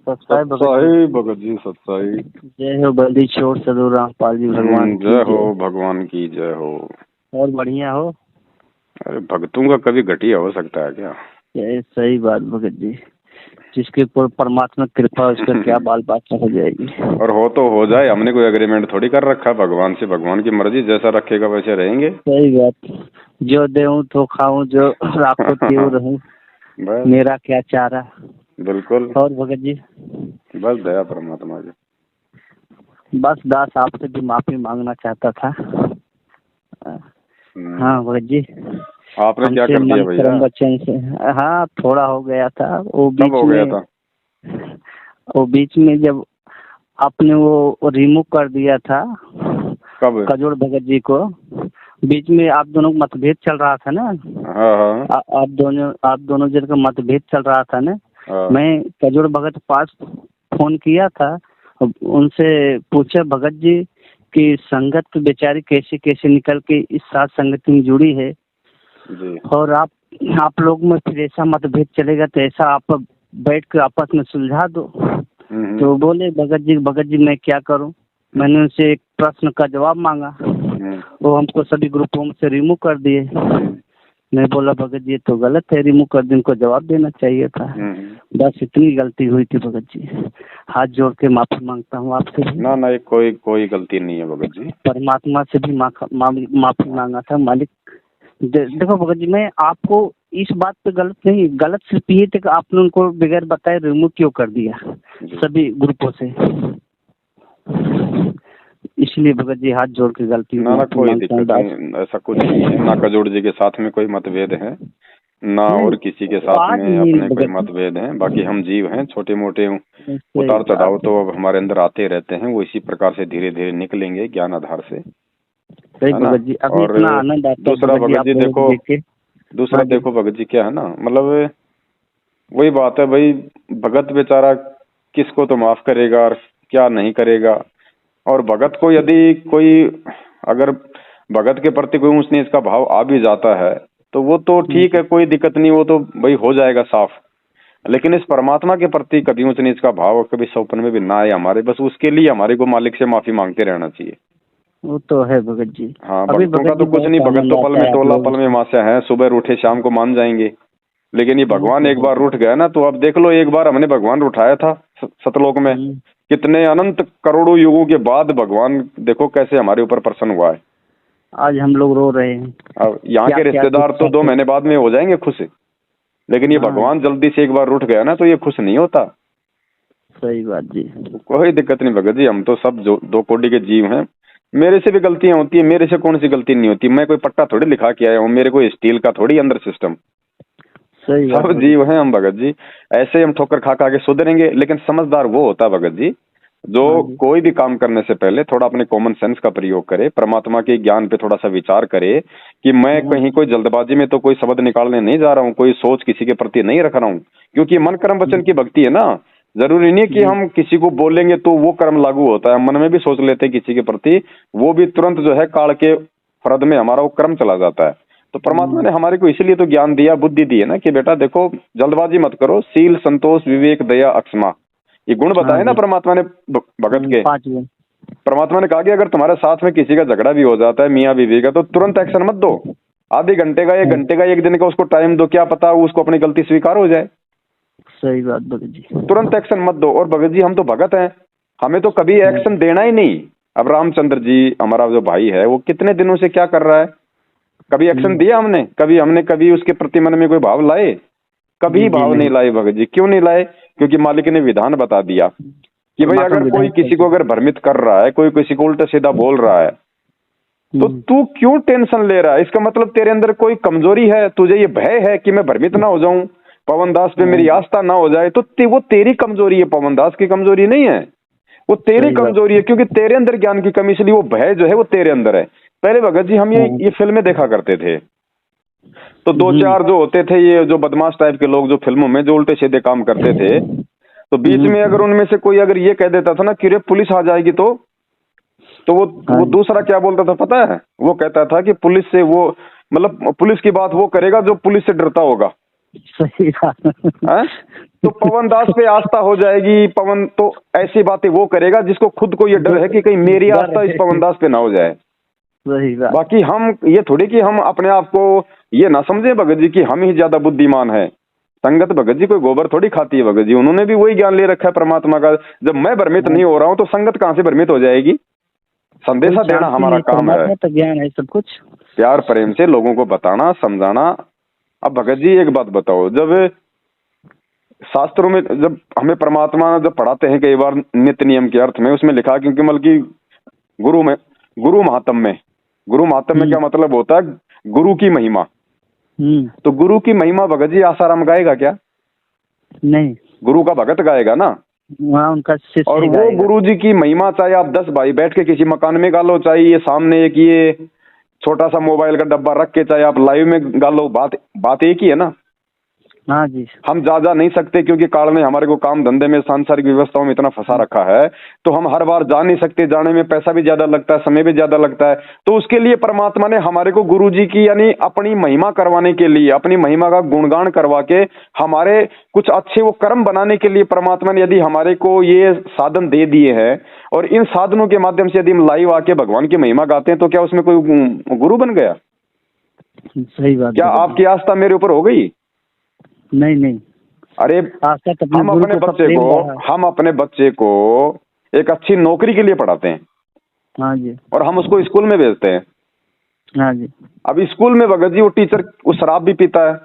सत्साई भगत सत्साई भगत जी सत्साई। जय हो बंदी छोड़ सदू रामपाल जी भगवान की जय हो भगवान की जय हो। और बढ़िया हो। अरे भगतों का कभी घटिया हो सकता है क्या? ये सही बात भगत जी, जिसके ऊपर परमात्मा कृपा उसका क्या बाल बात हो जाएगी। और हो तो हो जाए, हमने कोई एग्रीमेंट थोड़ी कर रखा है भगवान से। भगवान की मर्जी, जैसा रखेगा वैसे रहेंगे। सही बात, जो देऊं तो खाऊं, जो राखो त्यों रहूं, मेरा क्या चारा। बिल्कुल। और भगत जी बस दया परमात्मा की। बस दास आपसे भी माफी मांगना चाहता था। हाँ भगत जी, आपने क्या कर दिया भैया? बच्चन से हाँ थोड़ा हो गया था। वो कब हो गया था? वो बीच में जब आपने वो रिमूव कर दिया था। कब? कजोड़ भगत जी को बीच में आप दोनों का मतभेद चल रहा था ना। हाँ। आप दोनों जन का मतभेद चल रहा था ना। मैं कजोड़ भगत के पास फोन किया था, उनसे पूछा भगत जी कि संगत बेचारी कैसे कैसे निकल के इस साथ संगति में जुड़ी है जी। और आप लोग में फिर ऐसा मतभेद चलेगा तो ऐसा आप बैठ कर आपस में सुलझा दो। तो बोले भगत जी मैं क्या करूं। मैंने उनसे एक प्रश्न का जवाब मांगा, वो हमको सभी ग्रुपों में से रिमूव कर दिए। मैं बोला भगत जी तो गलत है, रिमूव कर दिए, उनको जवाब देना चाहिए था। बस इतनी गलती हुई थी भगत जी, हाथ जोड़ के माफी मांगता हूँ आपसे। ना कोई गलती नहीं है भगत जी। परमात्मा से भी माफी मांगा था। मालिक देखो भगत जी, मैं आपको इस बात पे गलत सिर्फ ये थे कि आपने उनको बगैर बताए रिमूव क्यों कर दिया सभी ग्रुपों से। इसलिए भगत जी हाथ जोड़ के गलती ना कोई दिक्कत नहीं, ऐसा कुछ नहीं है। ना कजोड़ जी के साथ में कोई मतभेद है, ना और किसी के साथ में अपने कोई मतभेद है। बाकी हम जीव हैं, छोटे मोटे उतार चढ़ाव तो अब हमारे अंदर आते रहते हैं। वो इसी प्रकार से धीरे धीरे निकलेंगे ज्ञान आधार से, है ना। और दूसरा भगत जी देखो भगत जी क्या है ना, मतलब वही बात है भाई, भगत बेचारा किसको तो माफ करेगा और क्या नहीं करेगा। और भगत को यदि कोई अगर भगत के प्रति कोई ऊंच नीच का भाव आ भी जाता है तो वो तो ठीक है, कोई दिक्कत नहीं, वो तो भाई हो जाएगा साफ। लेकिन इस परमात्मा के प्रति कभी ऊंच नीच का भाव कभी सपन में भी ना आए हमारे, बस उसके लिए हमारे को मालिक से माफी मांगते रहना चाहिए। वो तो है भगत जी। हाँ, भगतों का तो कुछ नहीं, भगत तो पल में टोला पल में मास्या है, सुबह उठे शाम को मान जाएंगे। लेकिन ये भगवान एक बार रूठ गया ना, तो अब देख लो, एक बार हमने भगवान उठाया था सतलोक में, कितने अनंत करोड़ों युगों के बाद भगवान देखो कैसे हमारे ऊपर प्रसन्न हुआ है। आज हम लोग रो रहे हैं। अब यहाँ के रिश्तेदार तो 2 महीने बाद में हो जाएंगे खुश, लेकिन ये भगवान जल्दी से एक बार रूठ गया ना तो ये खुश नहीं होता। सही बात जी। कोई दिक्कत नहीं भगत जी, हम तो सब जो 2 कोटि के जीव हैं। मेरे से भी गलतियां होती है, मेरे से कौन सी गलती नहीं होती। मैं कोई पट्टा थोड़ी लिखा के आया हूँ, मेरे को स्टील का थोड़ी अंदर सिस्टम। सब जीव हैं हम भगत जी, ऐसे हम ठोकर खा खा के सुधरेंगे। लेकिन समझदार वो होता है भगत जी जो कोई भी काम करने से पहले थोड़ा अपने कॉमन सेंस का प्रयोग करे, परमात्मा के ज्ञान पे थोड़ा सा विचार करे कि मैं कहीं कोई जल्दबाजी में तो कोई शब्द निकालने नहीं जा रहा हूँ, कोई सोच किसी के प्रति नहीं रख रहा हूँ। क्योंकि मन कर्म वचन की भक्ति है ना, जरूरी नहीं कि हम किसी को बोलेंगे तो वो कर्म लागू होता है। मन में भी सोच लेते हैं किसी के प्रति, वो भी तुरंत जो है काल के फरद में हमारा वो कर्म चला जाता है। तो परमात्मा ने हमारे को इसीलिए तो ज्ञान दिया, बुद्धि दी है ना कि बेटा देखो जल्दबाजी मत करो, शील संतोष विवेक दया अक्षमा, ये गुण बताए ना परमात्मा ने भगत के। परमात्मा ने कहा कि अगर तुम्हारे साथ में किसी का झगड़ा भी हो जाता है मियाँ बीवी का, तो तुरंत एक्शन मत दो, आधे घंटे का 1 घंटे का 1 दिन का उसको टाइम दो, क्या पता उसको अपनी गलती स्वीकार हो जाए। सही बात भगत जी, तुरंत एक्शन मत दो। और भगत जी हम तो भगत हैं, हमें तो कभी एक्शन देना ही नहीं। अब रामचंद्र जी हमारा जो भाई है वो कितने दिनों से क्या कर रहा है, कभी एक्शन दिया हमने कभी उसके प्रति मन में कोई भाव लाए? कभी भाव नहीं लाए भगत जी। क्यों नहीं लाए? क्योंकि मालिक ने विधान बता दिया कि भाई अगर कोई किसी को अगर भ्रमित कर रहा है, कोई किसी को उल्टा सीधा बोल रहा है, तो तू क्यों टेंशन ले रहा है? इसका मतलब तेरे अंदर कोई कमजोरी है, तुझे ये भय है कि मैं भ्रमित ना हो जाऊं, पवन दास पे मेरी आस्था ना हो जाए। तो वो तेरी कमजोरी है, पवन दास की कमजोरी नहीं है, वो तेरी कमजोरी है। क्योंकि तेरे अंदर ज्ञान की कमी, इसलिए वो भय जो है वो तेरे अंदर है। पहले भगत जी हम ये फिल्में देखा करते थे, तो 2-4 जो होते थे ये जो बदमाश टाइप के लोग जो फिल्मों में जो उल्टे सीधे काम करते थे, तो बीच में अगर उनमें से कोई अगर ये कह देता था ना कि रे पुलिस आ जाएगी, तो वो दूसरा क्या बोलता था पता है? वो कहता था कि पुलिस से वो मतलब पुलिस की बात वो करेगा जो पुलिस से डरता होगा। सही बात है? तो पवन दास पे आस्था हो जाएगी, पवन तो ऐसी बातें वो करेगा जिसको खुद को ये डर है कि कहीं मेरी आस्था इस पवन दास पे ना हो जाए। सही बात। बाकी हम ये थोड़ी कि हम अपने आप को ये ना समझे भगत जी कि हम ही ज्यादा बुद्धिमान है। संगत भगत जी कोई गोबर थोड़ी खाती है भगत जी, उन्होंने भी वही ज्ञान ले रखा है परमात्मा का। जब मैं भ्रमित नहीं हो रहा हूँ तो संगत कहाँ से भ्रमित हो जाएगी? संदेशा देना हमारा काम है, तो ज्ञान है सब कुछ, प्यार प्रेम से लोगों को बताना समझाना। अब भगत जी एक बात बताओ, जब शास्त्रों में जब हमें परमात्मा जब पढ़ाते हैं कई बार नित्य नियम के अर्थ में, उसमें लिखा कि बल्कि गुरु महात्म में क्या मतलब होता है? गुरु की महिमा। तो गुरु की महिमा भगत जी आसाराम गाएगा क्या? नहीं, गुरु का भगत गाएगा ना, वहाँ उनका शिष्य और वो गुरु जी की महिमा चाहे आप 10 भाई बैठ के किसी मकान में गा लो, चाहे ये सामने एक ये छोटा सा मोबाइल का डब्बा रख के चाहे आप लाइव में गा लो, बात एक ही है ना। हाँ जी। हम जा नहीं सकते क्योंकि काल ने हमारे को काम धंधे में सांसारिक व्यवस्थाओं में इतना फंसा रखा है, तो हम हर बार जा नहीं सकते, जाने में पैसा भी ज्यादा लगता है, समय भी ज्यादा लगता है। तो उसके लिए परमात्मा ने हमारे को गुरु जी की यानी अपनी महिमा करवाने के लिए, अपनी महिमा का गुणगान करवा के हमारे कुछ अच्छे वो कर्म बनाने के लिए परमात्मा ने यदि हमारे को ये साधन दे दिए हैं, और इन साधनों के माध्यम से यदि हम लाइव आके भगवान की महिमा गाते हैं, तो क्या उसमें कोई गुरु बन गया? सही बात। क्या आपकी आस्था मेरे ऊपर हो गई? नहीं। अरे हम अपने बच्चे को एक अच्छी नौकरी के लिए पढ़ाते हैं। हाँ जी। और हम उसको स्कूल में भेजते हैं। हाँ जी। अब स्कूल में भगत जी वो टीचर वो शराब भी पीता है।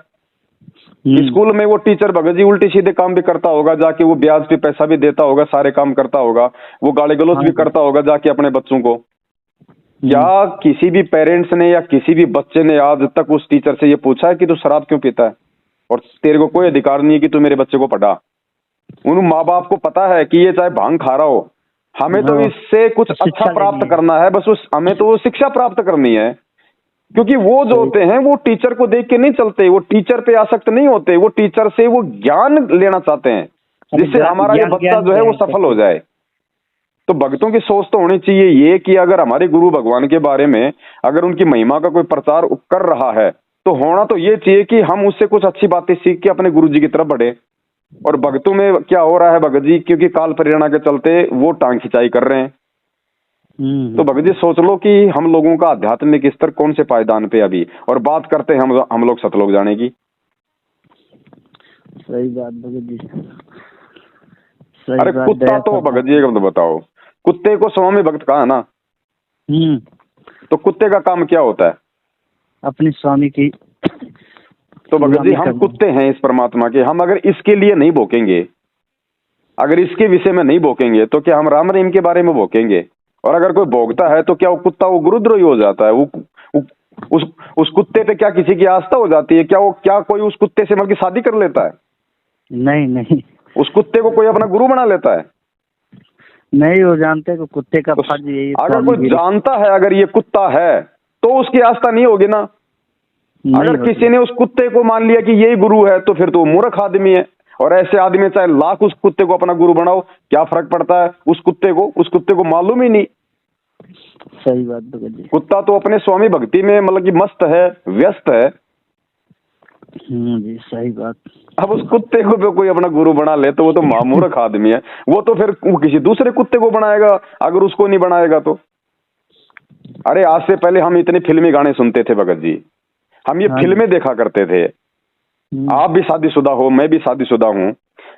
स्कूल में वो टीचर भगत जी उल्टे सीधे काम भी करता होगा, जाके वो ब्याज पे पैसा भी देता होगा, सारे काम करता होगा, वो गाली गलौज भी करता होगा जाके अपने बच्चों को। क्या किसी भी पेरेंट्स ने या किसी भी बच्चे ने आज तक उस टीचर से ये पूछा है कि तू शराब क्यों पीता है और तेरे को कोई अधिकार नहीं है कि तू मेरे बच्चे को पढ़ा? उन माँ बाप को पता है कि ये चाहे भांग खा रहा हो, हमें तो इससे कुछ अच्छा प्राप्त करना है, बस हमें तो वो शिक्षा प्राप्त करनी है। क्योंकि वो जो होते हैं वो टीचर को देख के नहीं चलते, वो टीचर पे आसक्त नहीं होते, वो टीचर से वो ज्ञान लेना चाहते हैं जिससे हमारा ये बच्चा जो है वो सफल हो जाए। तो भक्तों की सोच तो होनी चाहिए ये कि अगर हमारे गुरु भगवान के बारे में अगर उनकी महिमा का कोई प्रचार कर रहा है तो होना तो ये चाहिए कि हम उससे कुछ अच्छी बातें सीख के अपने गुरु जी की तरफ बढ़े। और भक्तों में क्या हो रहा है भगत जी, क्योंकि काल प्रेरणा के चलते वो टांग खिंचाई कर रहे हैं। तो भगत जी सोच लो कि हम लोगों का आध्यात्मिक स्तर कौन से पायदान पे अभी, और बात करते हैं हम लोग सतलोक जाने की। सही बात भगत जी। अरे कुत्ता तो भगत जी एक बताओ, कुत्ते को स्वामी भक्त कहा ना, तो कुत्ते का काम क्या होता है? अपने स्वामी की। तो भगत जी हम कुत्ते हैं इस परमात्मा के, हम अगर इसके लिए नहीं भोकेंगे, अगर इसके विषय में नहीं भोकेंगे तो क्या हम राम रहीम के बारे में भोकेंगे? और अगर कोई भोगता है तो क्या वो कुत्ता वो गुरुद्रोही हो जाता है? वो उस कुत्ते पे क्या किसी की आस्था हो जाती है? क्या कोई उस कुत्ते से मतलब शादी कर लेता है? नहीं। उस कुत्ते को कोई अपना गुरु बना लेता है? नहीं, वो जानते हैं कुत्ते का फर्ज यही। अगर कोई जानता है अगर ये कुत्ता है तो उसकी आस्था नहीं होगी ना। अगर किसी ने उस कुत्ते को मान लिया कि यही गुरु है तो फिर तो मूर्ख आदमी है। और ऐसे आदमी चाहे लाख उस कुत्ते को अपना गुरु बनाओ, क्या फर्क पड़ता है? उस कुत्ते को मालूम ही नहीं। सही बात भगत जी। कुत्ता तो अपने स्वामी भक्ति में मतलब कि मस्त है, व्यस्त है। जी सही बात। अब उस कुत्ते को कोई अपना गुरु बना ले तो वो तो मूर्ख आदमी है। वो तो फिर किसी दूसरे कुत्ते को बनाएगा अगर उसको नहीं बनाएगा तो। अरे आज से पहले हम इतने फिल्मी गाने सुनते थे भगत जी, हम ये फिल्में देखा करते थे। आप भी शादीशुदा हो, मैं भी शादीशुदा हूँ,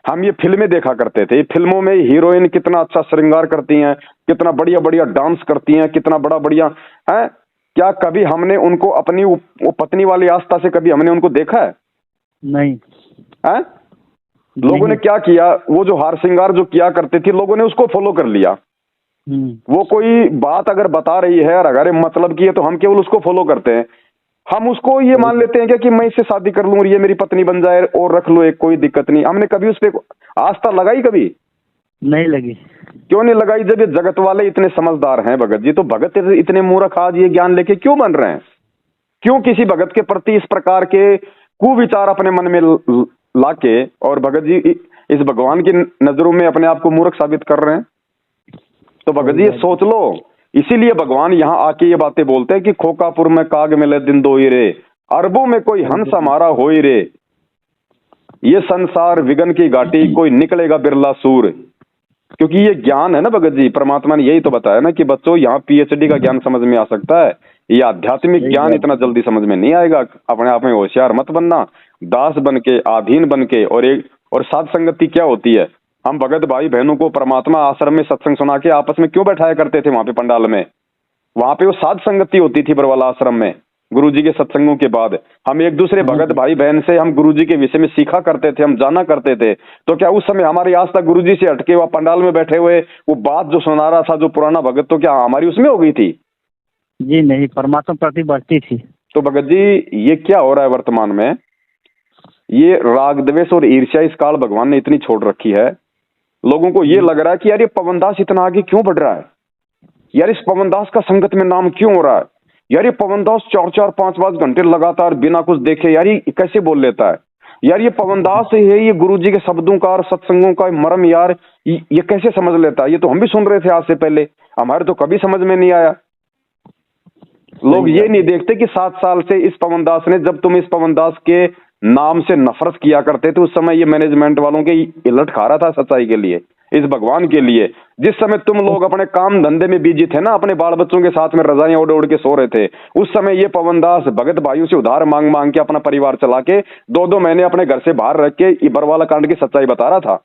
हम ये फिल्में देखा करते थे। फिल्मों में हीरोइन कितना अच्छा श्रृंगार करती हैं, कितना बढ़िया बढ़िया डांस करती हैं, कितना बड़ा बढ़िया है। क्या कभी हमने उनको अपनी वो पत्नी वाली आस्था से कभी हमने उनको देखा है? नहीं है। लोगों ने क्या किया, वो जो हार श्रृंगार जो किया करते थे लोगों ने उसको फॉलो कर लिया। वो कोई बात अगर बता रही है और अगर मतलब की है तो हम केवल उसको फॉलो करते हैं। हम उसको ये मान लेते हैं क्या कि मैं इससे शादी कर लूं और ये मेरी पत्नी बन जाए और रख लो एक, कोई दिक्कत नहीं। हमने कभी उस पर आस्था लगाई? कभी नहीं लगी। क्यों नहीं लगाई? जब ये जगत वाले इतने समझदार हैं भगत जी, तो भगत इतने मूर्ख आज ये ज्ञान लेके क्यों बन रहे हैं? क्यों किसी भगत के प्रति इस प्रकार के कुविचार अपने मन में लाके और भगत जी इस भगवान की नजरों में अपने आप को मूर्ख साबित कर रहे हैं? तो भगत जी सोच लो, इसीलिए भगवान यहाँ आके ये बातें बोलते हैं कि खोकापुर में काग मिले दिन दो ही रे, अरबों में कोई हंस हमारा हो ही रे। ये संसार विघन की घाटी, कोई निकलेगा बिरला सूर। क्योंकि ये ज्ञान है ना भगत जी, परमात्मा ने यही तो बताया ना कि बच्चों यहाँ PhD का ज्ञान समझ में आ सकता है, ये आध्यात्मिक ज्ञान इतना जल्दी समझ में नहीं आएगा। अपने आप में होशियार मत बनना, दास बन के, अधीन बन के। और साध संगति क्या होती है? हम भगत भाई बहनों को परमात्मा आश्रम में सत्संग सुना के आपस में क्यों बैठाया करते थे वहां पे पंडाल में? वहां पे वो साध संगति होती थी बरवाला आश्रम में। गुरुजी के सत्संगों के बाद हम एक दूसरे भगत भाई बहन से हम गुरुजी के विषय में सीखा करते थे, हम जाना करते थे। तो क्या उस समय हमारी आस्था गुरुजी से हटके वह पंडाल में बैठे हुए वो बात जो सुना रहा था जो पुराना भगत, तो क्या हमारी उसमें हो गई थी? जी नहीं, परमात्मा प्रति बढ़ती थी। तो भगत जी ये क्या हो रहा है वर्तमान में? ये राग द्वेष और ईर्ष्या इस काल भगवान ने इतनी छोड़ रखी है। लोगों को ये लग रहा है कि यार ये पवनदास इतना आगे क्यों बढ़ रहा है, यार इस पवनदास का संगत में नाम क्यों हो रहा है, यार ये पवनदास 4-4 5-5 घंटे लगातार बिना कुछ देखे यार ये कैसे बोल लेता है, यार ये पवनदास है, ये गुरुजी के शब्दों का और सत्संगों का मर्म यार ये कैसे समझ लेता है। ये तो हम भी सुन रहे थे आज से पहले, हमारे तो कभी समझ में नहीं आया। लोग ये नहीं देखते कि 7 साल से इस पवनदास ने, जब तुम इस पवनदास के नाम से नफरत किया करते थे उस समय ये मैनेजमेंट वालों के इलट खा रहा था सच्चाई के लिए, इस भगवान के लिए। जिस समय तुम लोग अपने काम धंधे में बिजी थे ना, अपने बाल बच्चों के साथ में रजाइयां ओढ़ ओढ़ के सो रहे थे, उस समय ये पवनदास भगत भाइयों से उधार मांग मांग के अपना परिवार चला के 2-2 महीने अपने घर से बाहर रख के बरवाला कांड की सच्चाई बता रहा था।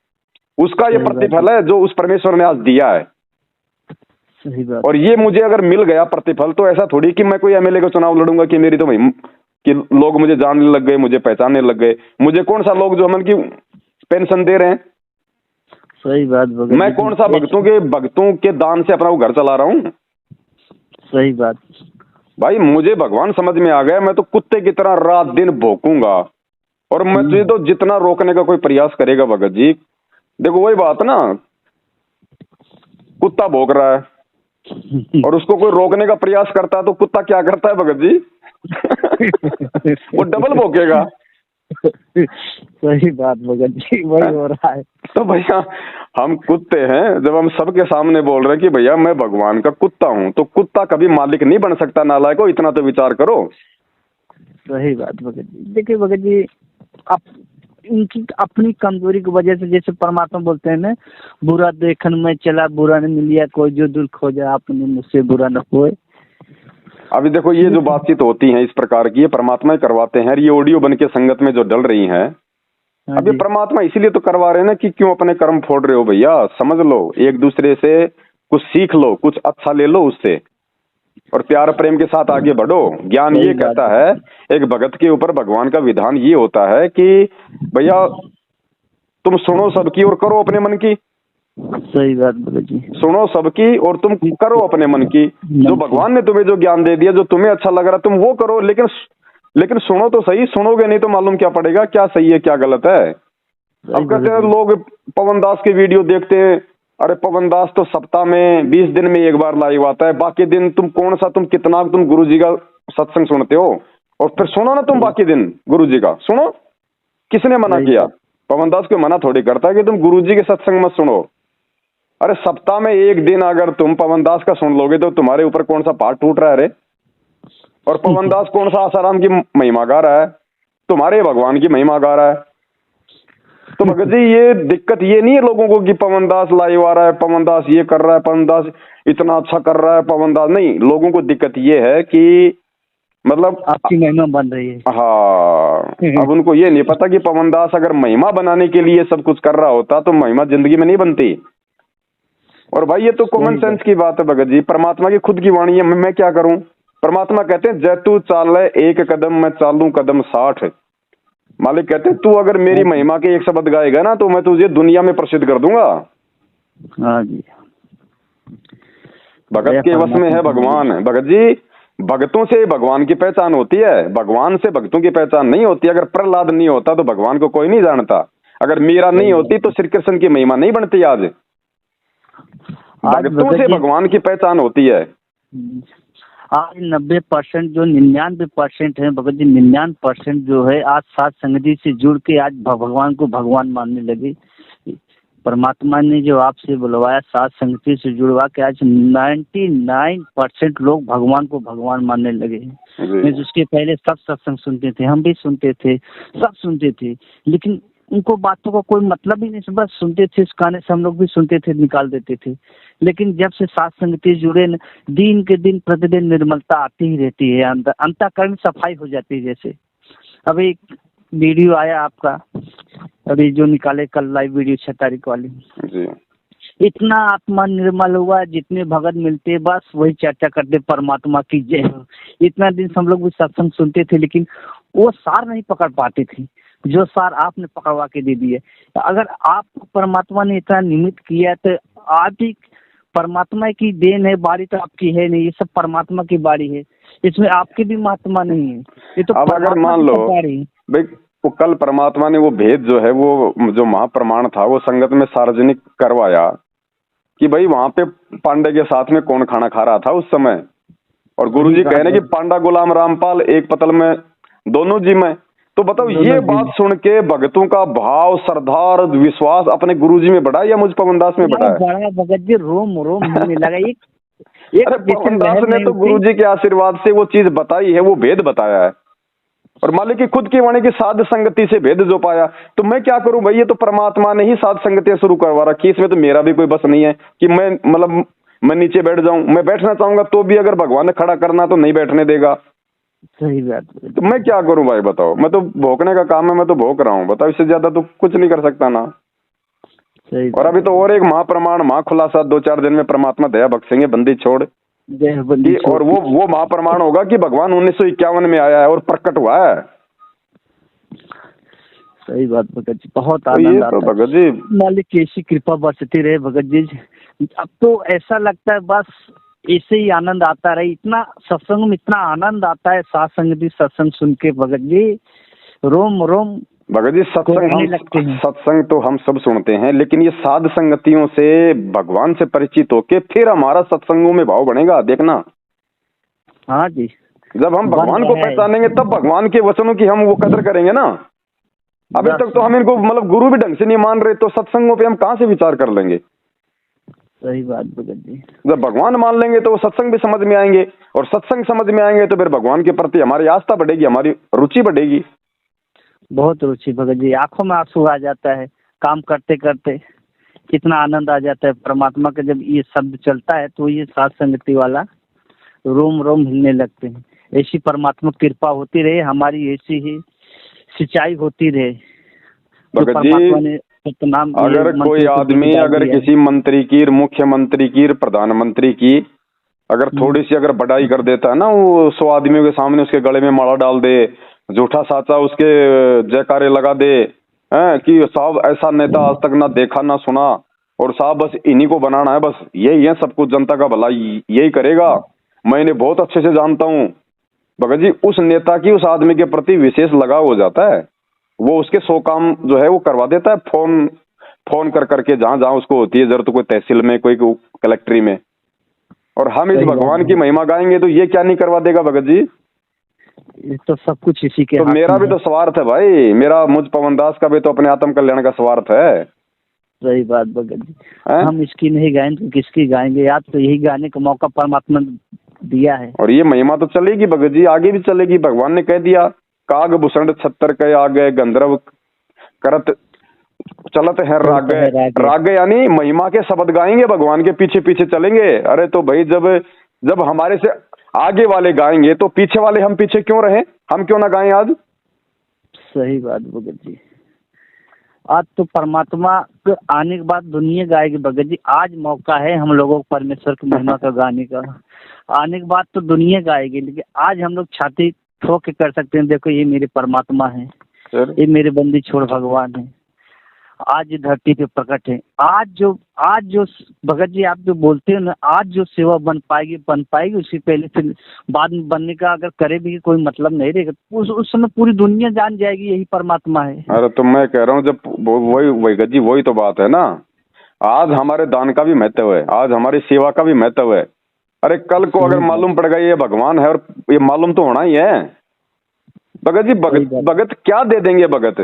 उसका ये प्रतिफल है जो उस परमेश्वर ने आज दिया है। सही बात। और ये मुझे अगर मिल गया प्रतिफल, तो ऐसा थोड़ी कि मैं कोई MLA का चुनाव लड़ूंगा कि मेरी तो कि लोग मुझे जानने लग गए, मुझे पहचानने लग गए। मुझे कौन सा लोग जो हमन की पेंशन दे रहे हैं? सही बात। मैं कौन सा भक्तों के दान से अपना वो घर चला रहा हूँ? सही बात भाई, मुझे भगवान समझ में आ गया। मैं तो कुत्ते की तरह रात दिन भौंकूंगा, और मैं तुझे तो जितना रोकने का कोई प्रयास करेगा भगत जी, देखो वही बात ना, कुत्ता भौंक रहा है और उसको कोई रोकने का प्रयास करता है तो कुत्ता क्या करता है भगत जी? वो डबल भौंकेगा। सही बात भगत जी, वही हो रहा है। तो भैया हम कुत्ते हैं, जब हम सबके सामने बोल रहे हैं कि भैया मैं भगवान का कुत्ता हूं, तो कुत्ता कभी मालिक नहीं बन सकता। नालायको, इतना तो विचार करो। सही बात भगत जी। देखिए भगत जी, आप इनकी अपनी कमजोरी की वजह से, जैसे परमात्मा बोलते हैं ना, बुरा देखन में चला बुरा न मिलिया कोई, जो दिल खो जाए आपने मुझसे बुरा न होए। अभी देखो ये जो बातचीत होती है इस प्रकार की, ये परमात्मा ही करवाते हैं। ये ऑडियो बन के संगत में जो डल रही है, अभी परमात्मा इसीलिए तो करवा रहे हैं ना कि क्यों अपने कर्म फोड़ रहे हो भैया? समझ लो, एक दूसरे से कुछ सीख लो, कुछ अच्छा ले लो उससे, और प्यार प्रेम के साथ आगे बढ़ो। ज्ञान ये कहता है, एक भगत के ऊपर भगवान का विधान ये होता है कि भैया तुम सुनो सबकी और करो अपने मन की। सही बात भगत जी। सुनो सबकी और तुम करो अपने मन की। जो भगवान ने तुम्हें जो ज्ञान दे दिया, जो तुम्हें अच्छा लग रहा तुम वो करो, लेकिन सुनो तो सही। सुनोगे नहीं तो मालूम क्या पड़ेगा क्या सही है क्या गलत है। अब कहते हैं लोग पवनदास की वीडियो देखते हैं, अरे पवनदास तो सप्ताह में 20 दिन में एक बार लाइव आता है, बाकी दिन तुम कितना गुरुजी का सत्संग सुनते हो? और फिर सुनो ना तुम बाकी दिन गुरुजी का सुनो। किसने मना किया? पवनदास को मना थोड़ी करता है कि तुम गुरुजी के सत्संग मत सुनो। अरे सप्ताह में एक दिन अगर तुम पवनदास का सुन लोगे तो तुम्हारे ऊपर कौन सा पाठ टूट रहा है रे? और पवनदास कौन सा आसाराम की महिमा गा रहा है? तुम्हारे भगवान की महिमा गा रहा है। तो भगत जी ये दिक्कत ये नहीं है लोगों को कि पवनदास लाइव आ रहा है, पवनदास ये कर रहा है, पवनदास इतना अच्छा कर रहा है, पवनदास नहीं। लोगों को दिक्कत ये है कि मतलब आपकी महिमा बन रही है। हाँ, अब उनको ये नहीं पता कि पवनदास अगर महिमा बनाने के लिए सब कुछ कर रहा होता तो महिमा जिंदगी में नहीं बनती। और भाई ये तो कॉमन सेंस की बात है भगत जी, परमात्मा की खुद की वाणी है। मैं क्या करूं? परमात्मा कहते हैं जैतू चाले एक कदम मैं चालू कदम 60। मालिक कहते हैं तू अगर मेरी महिमा के एक शब्द गाएगा ना तो मैं तुझे दुनिया में प्रसिद्ध कर दूंगा। हाँ जी, भगत के वश में है भगवान। भगत जी भक्तों से भगवान की पहचान होती है, भगवान से भक्तों की पहचान नहीं होती। अगर प्रहलाद नहीं होता तो भगवान को कोई नहीं जानता। अगर मीरा नहीं होती तो श्री कृष्ण की महिमा नहीं बनती। आज भक्तों से भगवान की पहचान होती है। आज 90% जो 99% है भगत जी, 99% जो है आज साथ संगति से जुड़ के आज भगवान को भगवान मानने लगे। परमात्मा ने जो आपसे बुलवाया साथ संगति से जुड़वा के आज 99% लोग भगवान को भगवान मानने लगे हैं। उसके पहले सब सत्संग सुनते थे, हम भी सुनते थे, सब सुनते थे, लेकिन उनको बातों का कोई मतलब ही नहीं, बस सुनते थे, उस गाने से हम लोग भी सुनते थे, निकाल देते थे। लेकिन जब से साथ संगति जुड़े न, दिन के दिन प्रतिदिन निर्मलता आती ही रहती है, अंतःकरण सफाई हो जाती है। जैसे अभी एक वीडियो आया आपका, अभी जो निकाले कल लाइव वीडियो 6 तारीख वाली जी, इतना आत्मा निर्मल हुआ, जितने भगत मिलते बस वही चर्चा करते परमात्मा की जय हो। इतना दिन से हम लोग भी सत्संग सुनते थे, लेकिन वो सार नहीं पकड़ पाते थे जो सार आपने पकड़वा के दे दिए। अगर आपको परमात्मा ने इतना निमित्त किया तो आप ही परमात्मा की देन है, बारी तो आपकी है नहीं, ये सब परमात्मा की बारी है, इसमें आपकी भी महात्मा नहीं है, ये तो अब अगर मान लो भाई वो कल परमात्मा ने वो भेद जो है, वो जो महाप्रमाण था, वो संगत में सार्वजनिक करवाया कि भाई वहां पे पांडे के साथ में कौन खाना खा रहा था उस समय, और गुरुजी कह रहे कि पांडा गुलाम रामपाल एक पतल में दोनों जी में। तो बताओ ये बात सुन के भगतों का भाव, श्रद्धा और विश्वास अपने गुरुजी में बढ़ा या मुझ पवनदास में बढ़ा है? भगत जी रोम रोम होने लगा। अरे पवनदास ने तो गुरुजी के आशीर्वाद से वो चीज बताई है, वो भेद बताया है, और मालिक की खुद की वाणी की साध संगति से भेद जो पाया। तो मैं क्या करूं भाई, ये तो परमात्मा ने ही साध संगतियां शुरू करवा रखी, इसमें तो मेरा भी कोई बस नहीं है कि मैं मतलब मैं नीचे बैठ जाऊं। मैं बैठना चाहूंगा तो भी अगर भगवान ने खड़ा करना तो नहीं बैठने देगा। सही बात। तो मैं क्या करूं भाई बताओ, मैं तो भोंकने का काम है, मैं तो भोंक रहा हूं, बताओ इससे ज्यादा तो कुछ नहीं कर सकता ना। और अभी तो और एक महाप्रमाण महाखुलासा 2-4 दिन में परमात्मा दया बख्शेंगे, बंदी छोड़, और वो महाप्रमाण होगा कि भगवान 1951 में आया है और प्रकट हुआ है। सही बात भगत जी, बहुत आनंद आता है भगत जी, मालिक की ऐसी कृपा बरसती रहे भगत जी। अब तो ऐसा लगता है बस ऐसे ही आनंद आता रहे, इतना सत्संग में इतना आनंद आता है, साथ संगति सत्संग सुन के भगत जी रोम रोम भगत जी। सत्संग तो हम सब सुनते हैं, लेकिन ये साध संगतियों से भगवान से परिचित होके फिर हमारा सत्संगों में भाव बढ़ेगा, देखना। हाँ जी, जब हम भगवान को पहचानेंगे तब भगवान के वचनों की हम वो कदर करेंगे ना। अभी तक तो हम इनको मतलब गुरु भी ढंग से नहीं मान रहे, तो सत्संगों पे हम कहाँ से विचार कर लेंगे? सही बात भगत जी। जब भगवान मान लेंगे तो वो सत्संग भी समझ में आएंगे, और सत्संग समझ में आएंगे तो फिर भगवान के प्रति हमारी आस्था बढ़ेगी, हमारी रुचि बढ़ेगी। बहुत रुचि भगत जी, आंखों में आंसू आ जाता है काम करते करते, कितना आनंद आ जाता है परमात्मा का जब ये शब्द चलता है, तो ये साथ संगति वाला रोम रोम हिलने लगते हैं। ऐसी परमात्मा कृपा होती रहे, हमारी ऐसी ही सिंचाई होती रहे। भगत जी अगर कोई आदमी अगर किसी मंत्री की, मुख्यमंत्री की, प्रधानमंत्री की अगर थोड़ी सी अगर बढ़ाई कर देता है ना, वो 100 आदमियों के सामने उसके गले में माला डाल दे, झूठा साचा उसके जयकारे लगा दे हैं कि साहब ऐसा नेता आज तक ना देखा ना सुना, और साहब बस इन्हीं को बनाना है, बस यही है सब कुछ, जनता का भला यही करेगा, मैं इन्हें बहुत अच्छे से जानता हूँ। भगत जी उस नेता की उस आदमी के प्रति विशेष लगाव हो जाता है, वो उसके 100 काम जो है वो करवा देता है, फोन कर करके जहां जहां उसको होती है जरूरत, कोई तहसील में, कोई कलेक्ट्री में। और हम इस भगवान की महिमा गाएंगे तो ये क्या नहीं करवा देगा भगत जी? ये तो सब कुछ इसी के तो मेरा भी तो स्वार्थ है भाई, मेरा मुझ पवनदास का भी तो अपने आत्म कल्याण का स्वार्थ है। सही बात भगत जी, हम इसकी नहीं गाएंगे तो किसकी गाएंगे? आप तो यही गाने का मौका परमात्मा दिया है, और ये महिमा तो चलेगी भगत जी, आगे भी चलेगी। भगवान ने कह दिया काग भूषण 76 के आगे गंधर्व करत चलत है राग। राग यानी महिमा के शब्द गाएंगे, भगवान के पीछे पीछे चलेंगे। अरे तो भाई जब हमारे से आगे वाले गाएंगे तो पीछे वाले हम पीछे क्यों रहे? हम क्यों ना गाएं आज? सही बात भगत जी, आज तो परमात्मा के आने के बाद दुनिया गाएगी भगत जी। आज मौका है हम लोगों को परमेश्वर की महिमा का गाने का, आने के बाद तो दुनिया गाएगी, लेकिन आज हम लोग छाती ठोक के कर सकते हैं, देखो ये मेरे परमात्मा है, ये मेरे बंदी छोड़ भगवान है, आज धरती पे प्रकट है। आज जो भगत जी आप जो बोलते हो ना, आज जो सेवा बन पाएगी उससे पहले फिर बाद में बनने का अगर करे भी कोई मतलब नहीं रहेगा, उस समय पूरी दुनिया जान जाएगी यही परमात्मा है। अरे तो मैं कह रहा हूँ जब वही भगत जी वही तो बात है ना, आज हमारे दान का भी महत्व है, आज हमारी सेवा का भी महत्व है। अरे कल को अगर मालूम पड़ गया ये भगवान है, और ये मालूम तो होना ही है भगत जी। भगत क्या दे देंगे भगत?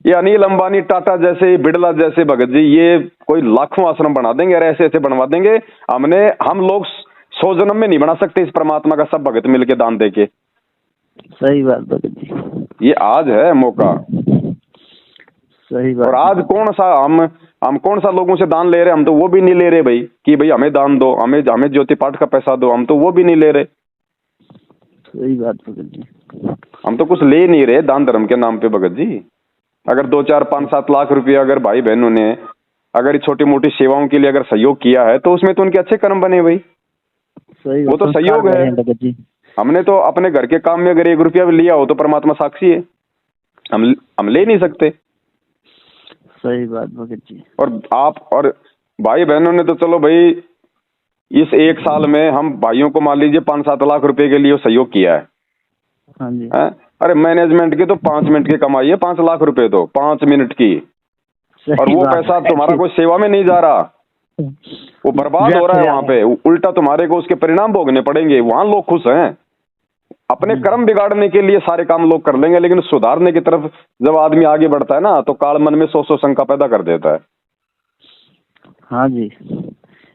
ये अनिल अंबानी, टाटा जैसे, बिड़ला जैसे भगत जी ये कोई लाखों आश्रम बना देंगे, और ऐसे ऐसे बनवा देंगे। हम लोग 100 जन्म में नहीं बना सकते इस परमात्मा का, सब भगत मिलके दान देके। सही बात भगत जी, ये आज है मौका। सही बात। और आज कौन सा हम कौन सा लोगों से दान ले रहे, हम तो वो भी नहीं ले रहे भाई, कि भाई हमें दान दो, हमें हमें ज्योति पाठ का पैसा दो, हम तो वो भी नहीं ले रहे। सही बात भगत जी, हम तो कुछ ले नहीं रहे दान धर्म के नाम पे भगत जी। अगर 2 4 5 7 लाख रुपया अगर भाई बहनों ने अगर छोटी मोटी सेवाओं के लिए अगर सहयोग किया है तो उसमें तो उनके अच्छे कर्म बने भाई। सही वो तो सहयोग है भगत जी। हमने तो अपने घर के काम में अगर 1 रुपया भी लिया हो तो परमात्मा साक्षी है, हम ले नहीं सकते। सही बात भगत जी। और आप और भाई बहनों ने तो चलो भाई इस 1 साल में हम भाइयों को मान लीजिए 5 7 लाख रुपए के लिए सहयोग किया है। हाँ जी। अरे मैनेजमेंट की तो 5 मिनट की कमाई है, 5 लाख रुपए तो 5 मिनट की, और वो पैसा तुम्हारा कोई सेवा में नहीं जा रहा, वो बर्बाद हो रहा है वहां पे। उल्टा तुम्हारे को उसके परिणाम भोगने पड़ेंगे। वहां लोग खुश हैं, अपने कर्म बिगाड़ने के लिए सारे काम लोग कर लेंगे, लेकिन सुधारने की तरफ जब आदमी आगे बढ़ता है ना तो काल मन में 100 शंका पैदा कर देता है। हाँ जी,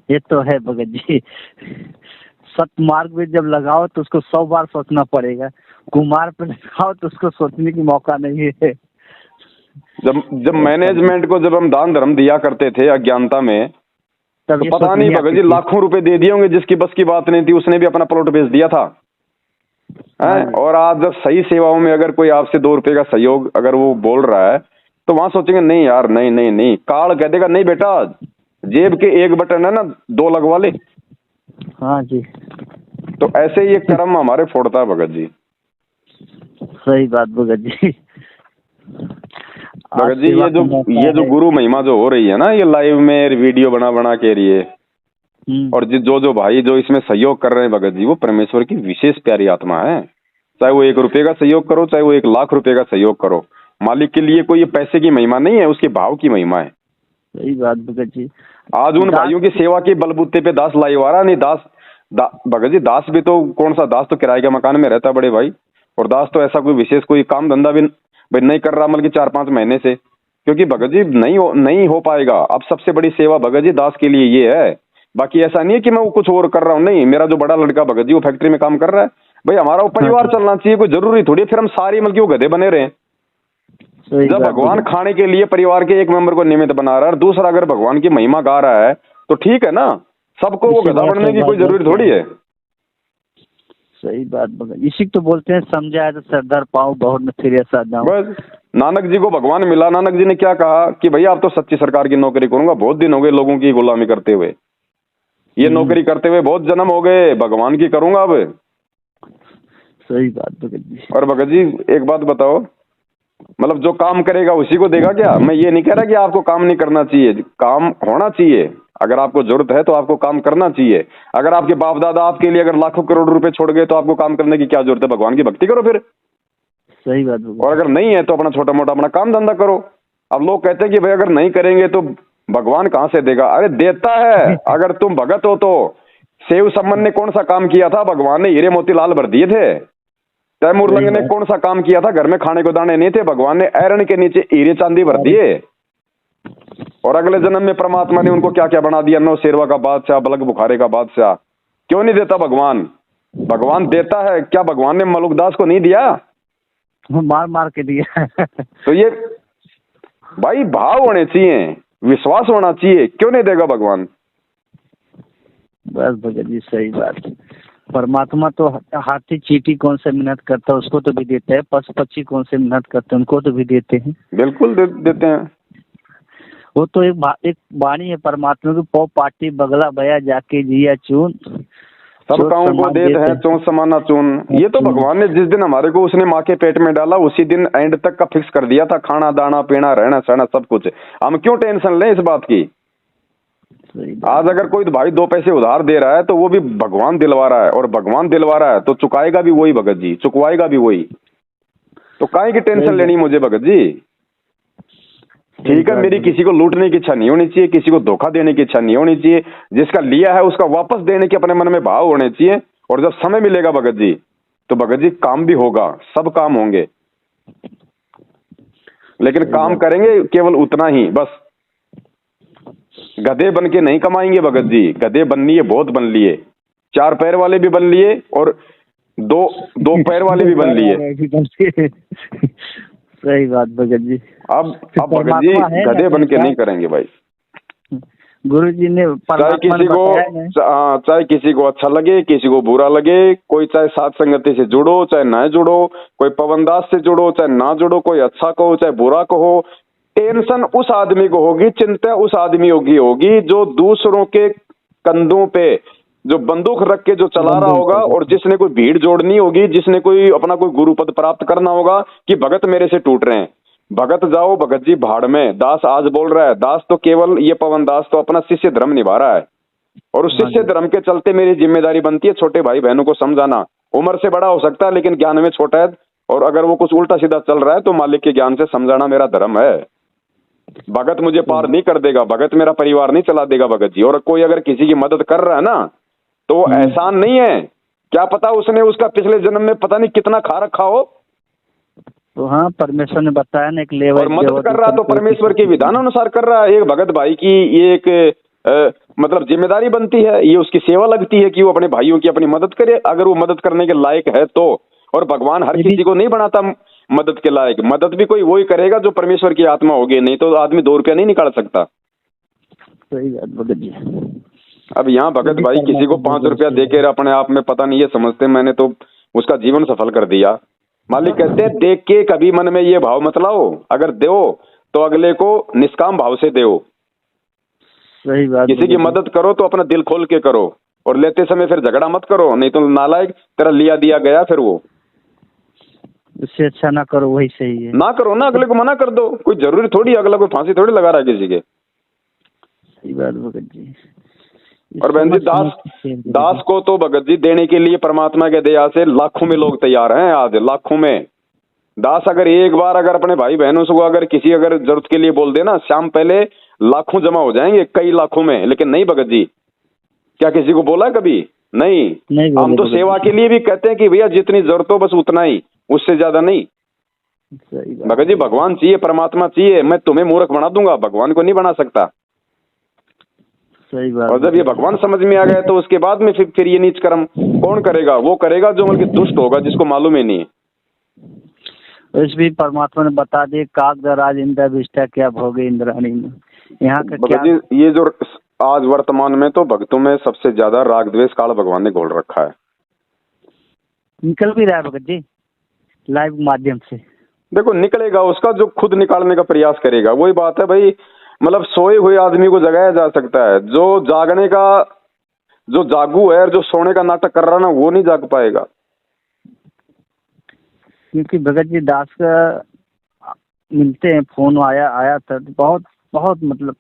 ये तो है भगत जी। सतमार्ग में जब लगाओ तो उसको 100 बार सोचना पड़ेगा, कुमार पे लगाओ तो उसको सोचने की मौका नहीं है। जब मैनेजमेंट को जब हम दान धर्म दिया करते थे अज्ञानता में, तो पता नहीं भगत जी लाखों रुपए दे दिए होंगे, जिसकी बस की बात नहीं थी उसने भी अपना प्लॉट बेच दिया था। और आज जब सही सेवाओं में अगर कोई आपसे 2 रुपए का सहयोग अगर वो बोल रहा है तो वहां सोचेंगे नहीं यार, नहीं नहीं नहीं। काल कह देगा नहीं बेटा, जेब के 1 बटन है ना 2 लगवा ले। हाँ जी। तो ऐसे ये कर्म हमारे फोड़ता है भगत जी। सही बात भगत जी। भगत जी ये जो गुरु महिमा जो हो रही है ना, ये लाइव में वीडियो बना बना के लिए, और जो भाई जो इसमें सहयोग कर रहे हैं भगत जी, वो परमेश्वर की विशेष प्यारी आत्मा है। चाहे वो 1 रुपए का सहयोग करो, चाहे वो 1 लाख रुपए का सहयोग करो, मालिक के लिए कोई ये पैसे की महिमा नहीं है, उसके भाव की महिमा है। सही बात भगत जी। आज उन भाइयों की सेवा के बलबूते पे दास लाइवारा नहीं, भगत जी दास भी तो कौन सा दास तो किराए के मकान में रहता बड़े भाई, और दास तो ऐसा कोई विशेष कोई काम धंधा भी नहीं कर रहा, मतलब 4 5 महीने से, क्योंकि भगत जी नहीं हो पाएगा। अब सबसे बड़ी सेवा भगत जी दास के लिए ये है। बाकी ऐसा नहीं है कि मैं वो कुछ और कर रहा हूँ, नहीं। मेरा जो बड़ा लड़का भगत जी वो फैक्ट्री में काम कर रहा है भाई, हमारा वो परिवार चलना चाहिए, कोई जरूरी थोड़ी फिर हम सारी मतलब वो गधे बने रहे। जब भगवान खाने के लिए परिवार के एक मेंबर को निमित्त बना रहा है और दूसरा अगर भगवान की महिमा गा रहा है तो ठीक है ना, सबको वो गधा बनने की कोई जरूरी थोड़ी है। सही बात भगत, इसी तो बोलते हैं समझाए तो सरदार पाओ बहुत में फिर ऐसा जाऊं। बस नानक जी को भगवान मिला, नानक जी ने क्या कहा कि भैया आप तो सच्ची सरकार की नौकरी करूंगा, बहुत दिन हो गए लोगों की गुलामी करते हुए, ये नौकरी करते हुए बहुत जन्म हो गए, भगवान की करूंगा अब। सही बात भगत जी। और भगत जी एक बात बताओ, मतलब जो काम करेगा उसी को देगा क्या? मैं ये नहीं कह रहा कि आपको काम नहीं करना चाहिए, काम होना चाहिए। अगर आपको जरूरत है तो आपको काम करना चाहिए। अगर आपके बाप दादा आपके लिए अगर लाखों करोड़ रुपए छोड़ गए तो आपको काम करने की क्या जरूरत है? भगवान की भक्ति करो फिर। सही बात भगत। और अगर नहीं है तो अपना छोटा मोटा अपना काम धंधा करो। अब लोग कहते हैं कि भाई अगर नहीं करेंगे तो भगवान कहाँ से देगा? अरे देता है, अगर तुम भगत हो तो। सेव सम्मन ने कौन सा काम किया था? भगवान ने हीरे मोती लाल भर दिए थे। तैमूरलंग ने कौन सा काम किया था? घर में खाने को दाने नहीं थे, भगवान ने ऐरण के नीचे हीरे चांदी भर दिए। और अगले जन्म में परमात्मा ने उनको क्या क्या बना दिया? नौ शेरवा का बादशाह, बलग बुखारे का बादशाह। क्यों नहीं देता भगवान? भगवान देता है। क्या भगवान ने मलुकदास को नहीं दिया? मार मार के दिया। तो ये भाई भाव होने चाहिए, विश्वास होना चाहिए। क्यों नहीं देगा भगवान? बस भगत जी सही बात। परमात्मा तो हाथी चींटी कौन से मेहनत करता है उसको तो भी देते हैं, पशु पक्षी कौन से मेहनत करते हैं उनको तो भी देते हैं। बिल्कुल देते हैं। वो तो एक वाणी है परमात्मा की, पौ पाटी बगला बया जाके जिया चून, सब कामों को देते हैं चौं समाना चून। ये तो भगवान ने जिस दिन हमारे को उसने माँ के पेट में डाला उसी दिन एंड तक का फिक्स कर दिया था, खाना दाना पीना रहना सहना सब कुछ। हम क्यों टेंशन लें इस बात की? आज अगर कोई भाई 2 पैसे उधार दे रहा है तो वो भी भगवान दिलवा रहा है, और भगवान दिलवा रहा है तो चुकाएगा भी वही भगत जी, चुकवाएगा भी वही। तो काहे की टेंशन लेनी मुझे भगत जी? ठीक है, मेरी किसी को लूटने की इच्छा नहीं होनी चाहिए, किसी को धोखा देने की इच्छा नहीं होनी चाहिए। जिसका लिया है उसका वापस देने के अपने मन में भाव होने चाहिए। और जब समय मिलेगा भगत जी तो भगत जी काम भी होगा, सब काम होंगे, लेकिन काम करेंगे केवल उतना ही बस। गधे बन के नहीं कमाएंगे भगत जी। गधे बन लिए, बहुत बन लिए, 4 पैर वाले भी बन लिए और दो पैर वाले भी बन लिए। सही बात भगत जी। अब भगत जी गधे बन के नहीं करेंगे भाई। गुरु जी ने चाहे किसी को अच्छा लगे, किसी को बुरा लगे, कोई चाहे साथ संगति से जुड़ो चाहे ना जुड़ो, कोई पवनदास से जुड़ो चाहे ना जुड़ो, कोई अच्छा कहो चाहे बुरा कहो, टेंशन उस आदमी को होगी, चिंता उस आदमी की होगी जो दूसरों के कंधों पे जो बंदूक रख के जो चला रहा होगा, और जिसने कोई भीड़ जोड़नी होगी, जिसने कोई अपना कोई गुरु पद प्राप्त करना होगा कि भगत मेरे से टूट रहे हैं। भगत जाओ भगत जी भाड़ में। दास आज बोल रहा है, दास तो केवल ये पवन दास तो अपना शिष्य धर्म निभा रहा है, और उस शिष्य धर्म के चलते मेरी जिम्मेदारी बनती है छोटे भाई बहनों को समझाना। उम्र से बड़ा हो सकता है लेकिन ज्ञान में छोटा है, और अगर वो कुछ उल्टा सीधा चल रहा है तो मालिक के ज्ञान से समझाना मेरा धर्म है। भगत मुझे पार नहीं कर देगा, भगत मेरा परिवार नहीं चला देगा भगत जी। और कोई अगर किसी की मदद कर रहा है ना तो एहसान नहीं है, क्या पता उसने उसका पिछले जन्म में पता नहीं कितना खा रखा हो। तो हाँ, परमेश्वर ने बताया ना एक लेवल, और मदद कर रहा तो परमेश्वर के विधान अनुसार कर रहा है। एक भगत भाई की ये एक मतलब जिम्मेदारी बनती है, ये उसकी सेवा लगती है कि वो अपने भाइयों की अपनी मदद करे, अगर वो मदद करने के लायक है तो। और भगवान हर किसी को नहीं बनाता मदद के लायक, मदद भी कोई वही करेगा जो परमेश्वर की आत्मा होगी, नहीं तो आदमी 2 रुपया नहीं निकाल सकता। सही बात भगत जी। अब यहाँ भगत भाई किसी को 5 रुपया देके अपने आप में पता नहीं ये समझते मैंने तो उसका जीवन सफल कर दिया। मालिक कहते हैं देख के कभी मन में ये भाव मत लाओ, अगर दो तो अगले को निष्काम भाव से दो। सही बात। किसी की मदद करो तो अपना दिल खोल के करो, और लेते समय फिर झगड़ा मत करो, नहीं तो नालायक तेरा लिया दिया गया फिर वो। उससे अच्छा ना करो, वही सही है। ना करो ना, अगले को मना कर दो, कोई जरूरी थोड़ी अगला कोई फांसी थोड़ी लगा रहा है किसी के। सही बात भगत जी। और बहन जी दास को तो भगत जी देने के लिए परमात्मा के दया से लाखों में लोग तैयार हैं, आज लाखों में। दास अगर एक बार अगर अपने भाई बहनों से अगर किसी अगर जरूरत के लिए बोल देना, शाम पहले लाखों जमा हो जाएंगे, कई लाखों में। लेकिन नहीं भगत जी, क्या किसी को बोला कभी? नहीं हम तो सेवा के लिए भी कहते हैं कि भैया जितनी जरूरत हो बस उतना ही, उससे ज्यादा नहीं। भगत जी भगवान चाहिए, परमात्मा चाहिए, मैं तुम्हें मूर्ख बना दूंगा, भगवान को नहीं बना सकता। सही बात। और जब ये भगवान समझ में आ गया तो उसके बाद में फिर ये नीच कर्म कौन करेगा? वो करेगा जो बल्कि दुष्ट होगा, जिसको मालूम ही नहीं है। इस भी परमात्मा ने बता दिए, कागदराज इंद्र विष्टा क्या भोगे इंद्राणी में। यहाँ का क्या ये जो आज वर्तमान में तो भक्तों में सबसे ज्यादा राग द्वेष काल भगवान ने घोल रखा है। निकल भी रहा है भगत जी लाइव माध्यम से। देखो निकलेगा, उसका जो खुद निकालने का प्रयास करेगा। वही बात है भाई, मतलब सोए हुए आदमी को जगाया जा सकता है, जो जागने का जो जागू है और जो सोने का नाटक कर रहा ना वो नहीं जाग पाएगा। क्योंकि भगत जी दास का मिलते हैं, फोन आया था, बहुत बहुत मतलब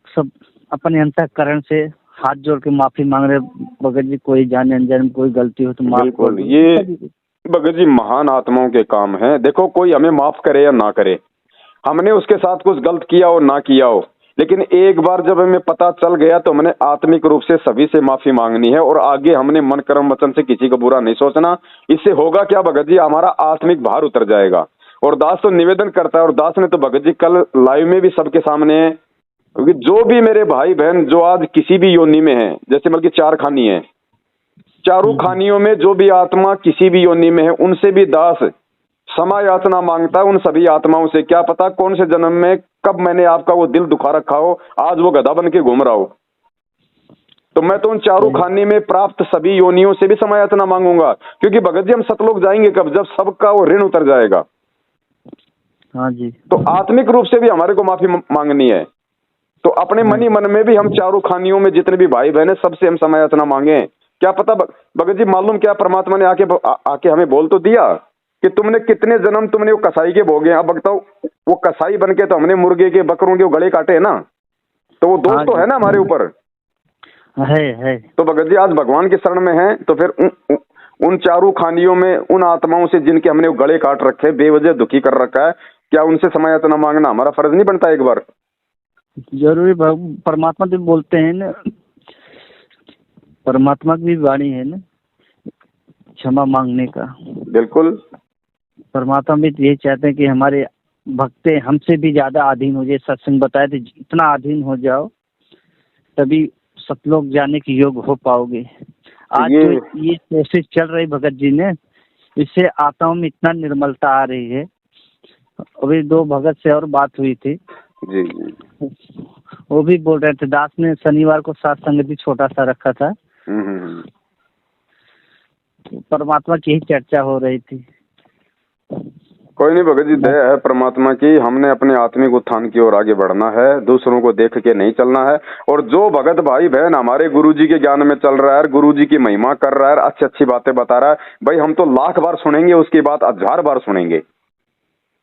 सब अपने अंतःकरण से हाथ जोड़ के माफी मांग रहे भगत जी। कोई जाने अनजाने में कोई गलती हो तो माफ कर दो। ये भगत जी महान आत्माओं के काम है। देखो कोई हमें माफ करे या ना करे, हमने उसके साथ कुछ गलत किया हो ना किया हो, लेकिन एक बार जब हमें पता चल गया तो हमने आत्मिक रूप से सभी से माफी मांगनी है, और आगे हमने मन कर्म वचन से किसी को बुरा नहीं सोचना। इससे होगा क्या भगत जी, हमारा आत्मिक भार उतर जाएगा। और दास तो निवेदन करता है, और दास ने तो भगत जी कल लाइव में भी सबके सामने, क्योंकि जो भी मेरे भाई बहन जो आज किसी भी योनि में है, जैसे बल्कि 4 खानी है, चारों खानियों में जो भी आत्मा किसी भी योनि में है, उनसे भी दास क्षमा याचना मांगता है। उन सभी आत्माओं से क्या पता कौन से जन्म में कब मैंने आपका वो दिल दुखा रखा हो, आज वो गधा बन के घूम रहा हो। तो मैं तो उन चारों खाने में प्राप्त सभी योनियों से भी क्षमा याचना मांगूंगा, क्योंकि भगत जी हम सतलोक जाएंगे कब, जब सबका वो ऋण उतर जाएगा। हाँ जी। तो आत्मिक रूप से भी हमारे को माफी मांगनी है। तो अपने मन ही मन में भी हम चारों खानियों में जितने भी भाई बहन है सबसे हम क्षमा याचना मांगे। क्या पता भगत जी मालूम क्या, परमात्मा ने आके हमें बोल तो दिया कि तुमने कितने जन्म तुमने वो कसाई के भोगे। अब बताओ वो कसाई बन के तो हमने मुर्गे के बकरों के गले काटे है ना, तो वो दोष तो है ना हमारे ऊपर। है। तो भगत जी आज भगवान के शरण में है, तो फिर उन चारों खानियों में उन आत्माओं से जिनके हमने वो गले काट रखे, बेवजह दुखी कर रखा है, क्या उनसे क्षमा याचना मांगना हमारा फर्ज नहीं बनता? एक बार जरूरी। परमात्मा भी बोलते हैं ना, परमात्मा की भी वाणी है ना क्षमा मांगने का। बिल्कुल। परमात्मा भी ये चाहते हैं कि हमारे भक्त हमसे भी ज्यादा अधीन हो जाए। सत्संग बताए थे इतना अधीन हो जाओ तभी सतलोक जाने के योग हो पाओगे। आज ये कोशिश चल रही भगत जी ने, इससे आत्माओं में इतना निर्मलता आ रही है अभी 2 भगत से और बात हुई थी जी जी। वो भी बोल रहे थे दास ने शनिवार को सत्संग भी छोटा सा रखा था, परमात्मा की ही चर्चा हो रही थी। कोई नहीं भगत जी, दया है परमात्मा की, हमने अपने आत्मिक उत्थान की ओर आगे बढ़ना है, दूसरों को देख के नहीं चलना है। और जो भगत भाई बहन हमारे गुरुजी के ज्ञान में चल रहा है, गुरुजी की महिमा कर रहा है, अच्छी अच्छी बातें बता रहा है, भाई हम तो 1,00,000 बार सुनेंगे, उसकी बात 1000 बार सुनेंगे।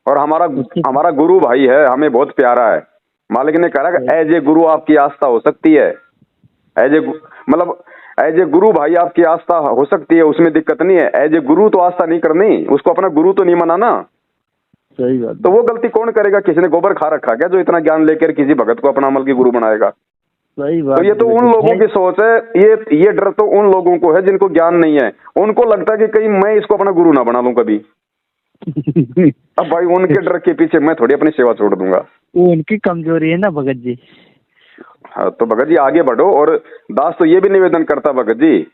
और हमारा गुरु भाई है, हमें बहुत प्यारा है। मालिक ने कहा कि एज ए गुरु आपकी आस्था हो सकती है, एज ए मतलब एज ए गुरु भाई आपकी आस्था हो सकती है, उसमें दिक्कत नहीं है। एज ए गुरु तो आस्था नहीं करनी, उसको अपना गुरु तो नहीं मानाना। सही बात। तो वो गलती कौन करेगा? किसी ने गोबर खा रखा क्या जो इतना ज्ञान लेकर किसी भगत को अपना अमल की गुरु बनाएगा? सही बात। तो ये तो उन लोगों की सोच है, ये डर तो उन लोगों को है जिनको ज्ञान नहीं है। उनको लगता है कि कहीं मैं इसको अपना गुरु ना बना लूं कभी। अब भाई उनके डर के पीछे मैं थोड़ी अपनी सेवा छोड़ दूंगा, वो उनकी कमजोरी है ना भगत जी। हाँ तो भगत जी आगे बढ़ो। और दास तो ये भी निवेदन करता भगत जी,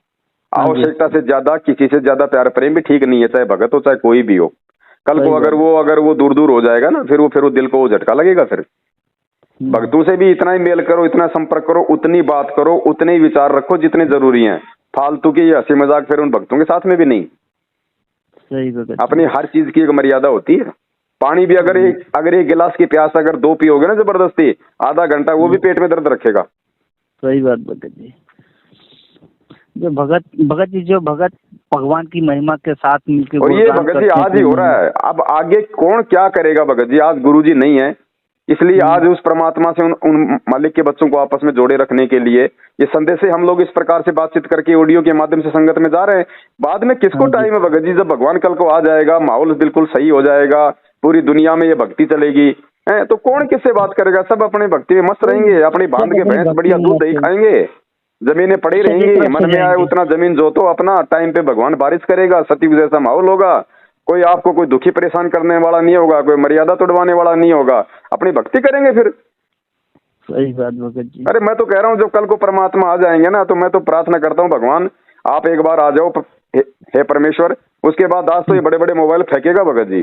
आवश्यकता से ज्यादा किसी से ज्यादा प्यार प्रेम भी ठीक नहीं है, चाहे भगत हो चाहे कोई भी हो। कल को अगर वो दूर दूर हो जाएगा ना, फिर वो दिल को झटका लगेगा। फिर भक्तों से भी इतना ही मेल करो, इतना संपर्क करो, उतनी बात करो, उतने ही विचार रखो जितने जरूरी हैं। फालतू की हंसी मजाक फिर उन भक्तों के साथ में भी नहीं। सही भगत। अपनी हर चीज की एक मर्यादा होती है। पानी भी अगर एक गिलास की प्यास अगर 2 पियोगे ना जबरदस्ती, आधा घंटा वो भी पेट में दर्द रखेगा। सही बात भगत जी। जो भगत जी जो भगत भगवान की महिमा के साथ मिलकर, और ये भगत जी आज ही हो रहा है। अब आगे कौन क्या करेगा भगत जी? आज गुरु जी नहीं है, इसलिए आज उस परमात्मा से उन मालिक के बच्चों को आपस में जोड़े रखने के लिए ये संदेश से हम लोग इस प्रकार से बातचीत करके ऑडियो के माध्यम से संगत में जा रहे हैं। बाद में किसको टाइम है भगत जी? जब भगवान कल को आ जाएगा, माहौल बिल्कुल सही हो जाएगा, पूरी दुनिया में ये भक्ति चलेगी, तो कौन किससे बात करेगा? सब अपने भक्ति में मस्त रहेंगे, अपनी बांध के भैंस बढ़िया दूध दही खाएंगे, जमीनें पड़ी रहेंगी, मन में आए उतना जमीन जोतो, अपना टाइम पे भगवान बारिश करेगा, सतयुग जैसा माहौल होगा। कोई आपको कोई दुखी परेशान करने वाला नहीं होगा, कोई मर्यादा तोड़वाने वाला नहीं होगा, अपनी भक्ति करेंगे फिर। सही बात भगत जी। अरे मैं तो कह रहा हूँ जब कल को परमात्मा आ जाएंगे ना, तो मैं तो प्रार्थना करता हूँ भगवान आप एक बार आ जाओ हे परमेश्वर। उसके बाद दास तो ये बड़े बड़े मोबाइल फेंकेगा भगत जी।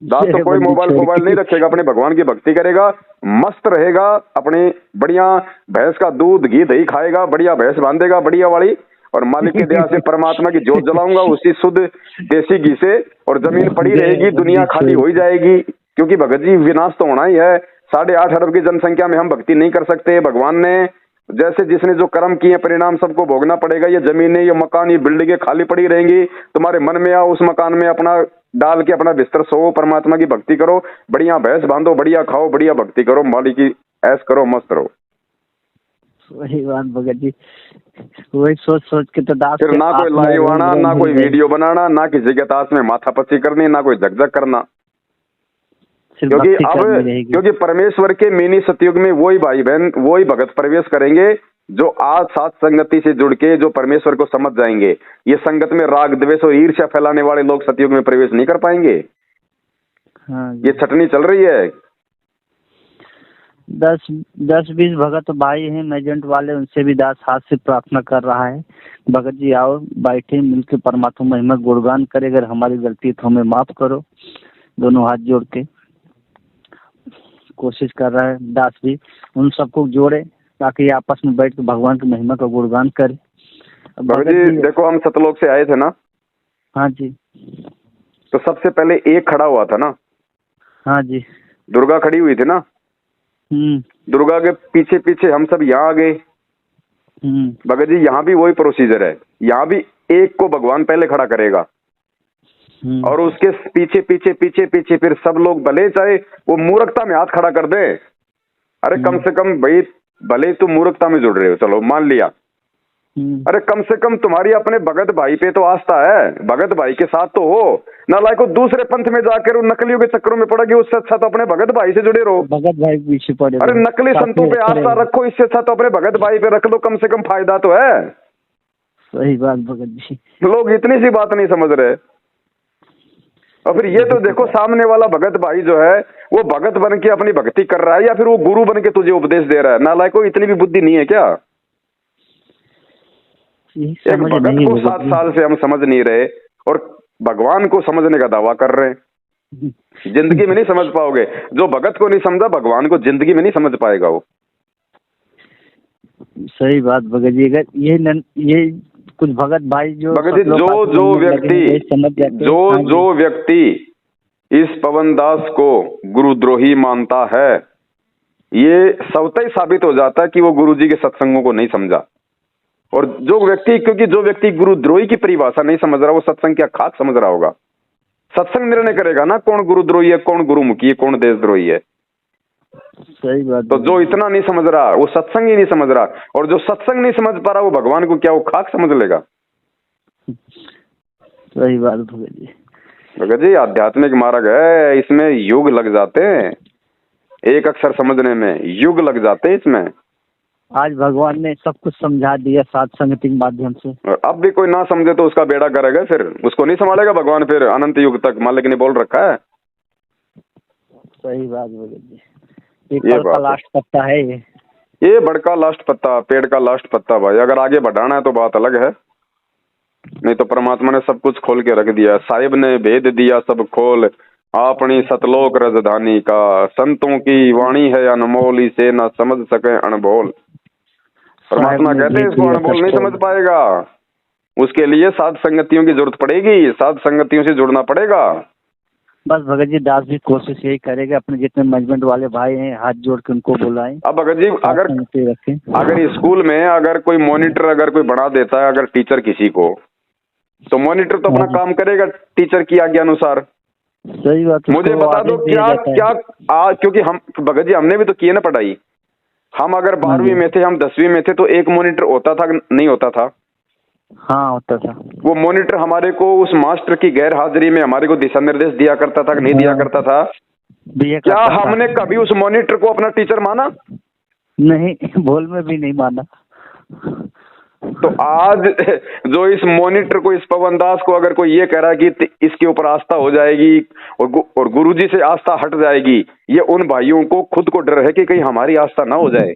दास तो कोई मोबाइल नहीं रखेगा, अपने भगवान की भक्ति करेगा, मस्त रहेगा, अपनी बढ़िया भैंस का दूध घी दही खाएगा, बढ़िया भैंस बांधेगा बढ़िया वाली, और मालिक की दया से परमात्मा की जोत जलाऊंगा उसी शुद्ध देसी घी से, और जमीन पड़ी रहेगी, दुनिया खाली हो ही जाएगी। क्योंकि भगत जी विनाश तो होना ही है। 8.5 अरब की जनसंख्या में हम भक्ति नहीं कर सकते। भगवान ने जैसे जिसने जो कर्म किए परिणाम सबको भोगना पड़ेगा। ये जमीनें, ये मकान, ये बिल्डिंगें खाली पड़ी रहेंगी। तुम्हारे मन में आओ, उस मकान में अपना डाल के अपना बिस्तर सो, परमात्मा की भक्ति करो, बढ़िया भैंस बांधो, बढ़िया खाओ, बढ़िया भक्ति करो, मालिक की ऐश करो, मस्त रहो। वही बात भगत जी, वही सोच सोच के तो दास फिर ना कोई लाइव आना, ना कोई वीडियो बनाना, ना किसी के ताश में माथा पच्ची करनी, ना कोई झकझक करना। क्योंकि परमेश्वर के मिनी सतयुग में वही भाई बहन, वही भगत प्रवेश करेंगे जो आज साथ संगति से जुड़ के जो परमेश्वर को समझ जाएंगे। ये संगत में राग द्वेष और ईर्ष्या फैलाने वाले लोग सतयुग में प्रवेश नहीं कर पाएंगे। हाँ, ये छटनी चल रही है। 10-20 भगत भाई हैं एजेंट वाले, उनसे भी दास हाथ से प्रार्थना कर रहा है भगत जी आओ बैठे मिलकर परमात्मा महिमा गुणगान करे, अगर हमारी गलती तो हमें माफ करो। दोनों हाथ जोड़ के कोशिश कर रहा है दास भी, उन सबको जोड़े ताकि आपस में बैठ के भगवान की महिमा का गुणगान करे। भगत जी देखो, हम सतलोक से आए थे ना। हाँ जी। तो सबसे पहले एक खड़ा हुआ था ना। हाँ जी। दुर्गा खड़ी हुई थी ना। दुर्गा के पीछे पीछे हम सब यहाँ आ गए। भगत जी यहाँ भी वही प्रोसीजर है, यहाँ भी एक को भगवान पहले खड़ा करेगा और उसके पीछे पीछे पीछे पीछे फिर सब लोग, भले चाहे वो मूर्खता में हाथ खड़ा कर दे। अरे कम से कम भाई, भले तुम मूर्खता में जुड़ रहे हो, चलो मान लिया, अरे कम से कम तुम्हारी अपने भगत भाई पे तो आस्था है, भगत भाई के साथ तो हो ना। लाइको दूसरे पंथ में जाकर उन नकलियों के चक्करों में पड़ोगे, उससे अच्छा तो अपने भगत भाई से जुड़े रहो। भगत भाई पीछे पड़े। अरे नकली संतों पे आस्था रखो, इससे अच्छा तो अपने भगत भाई पे रख दो, कम से कम फायदा तो है। सही बात भगत जी। लोग इतनी सी बात नहीं समझ रहे। और फिर ये तो देखो, सामने वाला भगत भाई जो है वो भगत बन के अपनी भक्ति कर रहा है या फिर वो गुरु बन के तुझे उपदेश दे रहा है। नालायको, इतनी भी बुद्धि नहीं है क्या? एक भगत को 7 साल से हम समझ नहीं रहे और भगवान को समझने का दावा कर रहे हैं। जिंदगी में नहीं समझ पाओगे। जो भगत को नहीं समझा भगवान को जिंदगी में नहीं समझ पाएगा वो। सही बात भगत जी। अगर ये कुछ भगत भाई जो भगत जी जो व्यक्ति इस पवन दास को गुरुद्रोही मानता है, ये स्वतः ही साबित हो जाता है कि वो गुरु जी के सत्संगों को नहीं समझा। और क्योंकि जो व्यक्ति गुरुद्रोही की परिभाषा नहीं समझ रहा, वो सत्संग क्या खाक समझ रहा होगा। सत्संग निर्णय करेगा ना कौन गुरुद्रोही है, कौन गुरुमुखी है, कौन देशद्रोही है। सही बात। तो जो इतना नहीं समझ रहा वो सत्संग ही नहीं समझ रहा, और जो सत्संग नहीं समझ पा रहा वो भगवान को क्या वो खाक समझ लेगा। सही बात भगत जी। भगत जी आध्यात्मिक मार्ग है, इसमें युग लग जाते हैं, एक अक्षर समझने में युग लग जाते हैं इसमें। आज भगवान ने सब कुछ समझा दिया साध संगति के माध्यम से। और अब भी कोई ना समझे तो उसका बेड़ा करेगा, फिर उसको नहीं संभालेगा भगवान फिर अनंत युग तक, मालिक ने बोल रखा है। सही बात भगत जी। ये बड़का लास्ट पत्ता है, ये बड़का लास्ट पत्ता, पेड़ का लास्ट पत्ता भाई। अगर आगे बढ़ाना है तो बात अलग है, नहीं तो परमात्मा ने सब कुछ खोल के रख दिया। साहिब ने भेद दिया सब खोल, अपनी सतलोक राजधानी का। संतों की वाणी है अनमोल, इसे न समझ सके अनबोल। परमात्मा कहते हैं इसको अनबोल नहीं समझ पाएगा, उसके लिए साध संगतियों की जरूरत पड़ेगी, साध संगतियों से जुड़ना पड़ेगा। बस भगत जी दास भी कोशिश यही करेगा, अपने जितने मैनेजमेंट वाले भाई हैं हाथ जोड़ के उनको बुलाएं। अब भगत जी अगर स्कूल में अगर कोई मॉनिटर अगर कोई बढ़ा देता है अगर टीचर किसी को, तो मॉनिटर तो अपना काम करेगा टीचर की आज्ञा अनुसार। सही बात। मुझे बता दो क्या क्योंकि हम भगत जी हमने भी तो किए ना पढ़ाई। हम अगर 12वीं में थे, हम 10वीं में थे, तो एक मॉनिटर होता था नहीं होता था? हाँ होता था। वो मॉनिटर हमारे को उस मास्टर की गैर हाजिरी में हमारे को दिशा निर्देश दिया करता था कि नहीं दिया करता था? क्या हमने कभी उस मॉनिटर को अपना टीचर माना? नहीं, बोल में भी नहीं माना। तो आज जो इस मॉनिटर को, इस पवन दास को अगर कोई ये कह रहा है कि इसके ऊपर आस्था हो जाएगी और गुरुजी से आस्था हट जाएगी, ये उन भाइयों को खुद को डर है कि कहीं हमारी आस्था ना हो जाए।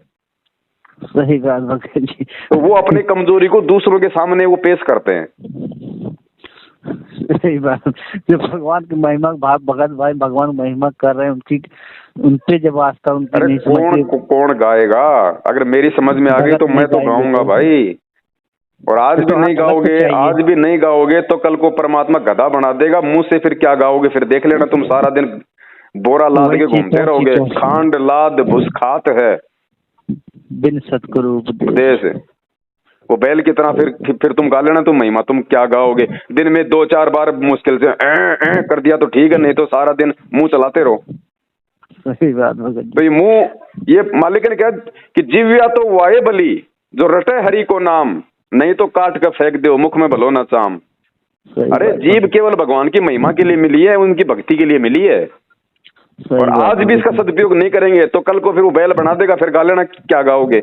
सही बात भगत जी। तो वो अपनी कमजोरी को दूसरों के सामने वो पेश करते हैं। सही बात। जो भगवान की महिमा भगत भाई भगवान की महिमा कर रहे हैं, उनपे जब आस्था उनकी नहीं कौन गाएगा? अगर मेरी समझ में आ गई तो मैं तो गाऊंगा भाई। और आज भी नहीं गाओगे, आज भी नहीं गाओगे तो कल को परमात्मा गधा बना देगा मुंह से, फिर क्या गाओगे? फिर देख लेना तुम सारा दिन बोरा लाद के घूमते रहोगे। खांड लाद भुस खात है बिन सतगुरु उपदेश, वो बैल की तरह। फिर तुम गा लेना तुम महिमा, तुम क्या गाओगे? दिन में 2-4 बार मुश्किल से कर दिया तो ठीक है, नहीं तो सारा दिन मुंह चलाते रहो। सही बात भगत। तो ये मुंह, ये मालिक ने कहा कि जीव्या तो वाये बली, जो रटे हरि को नाम, नहीं तो काट कर फेंक दो मुख में भलो न चाम। अरे जीभ केवल भगवान की महिमा के लिए मिली है, उनकी भक्ति के लिए मिली है। और आज भी इसका सदुपयोग नहीं करेंगे तो कल को फिर वो बैल बना देगा। फिर गा लेना क्या गाओगे?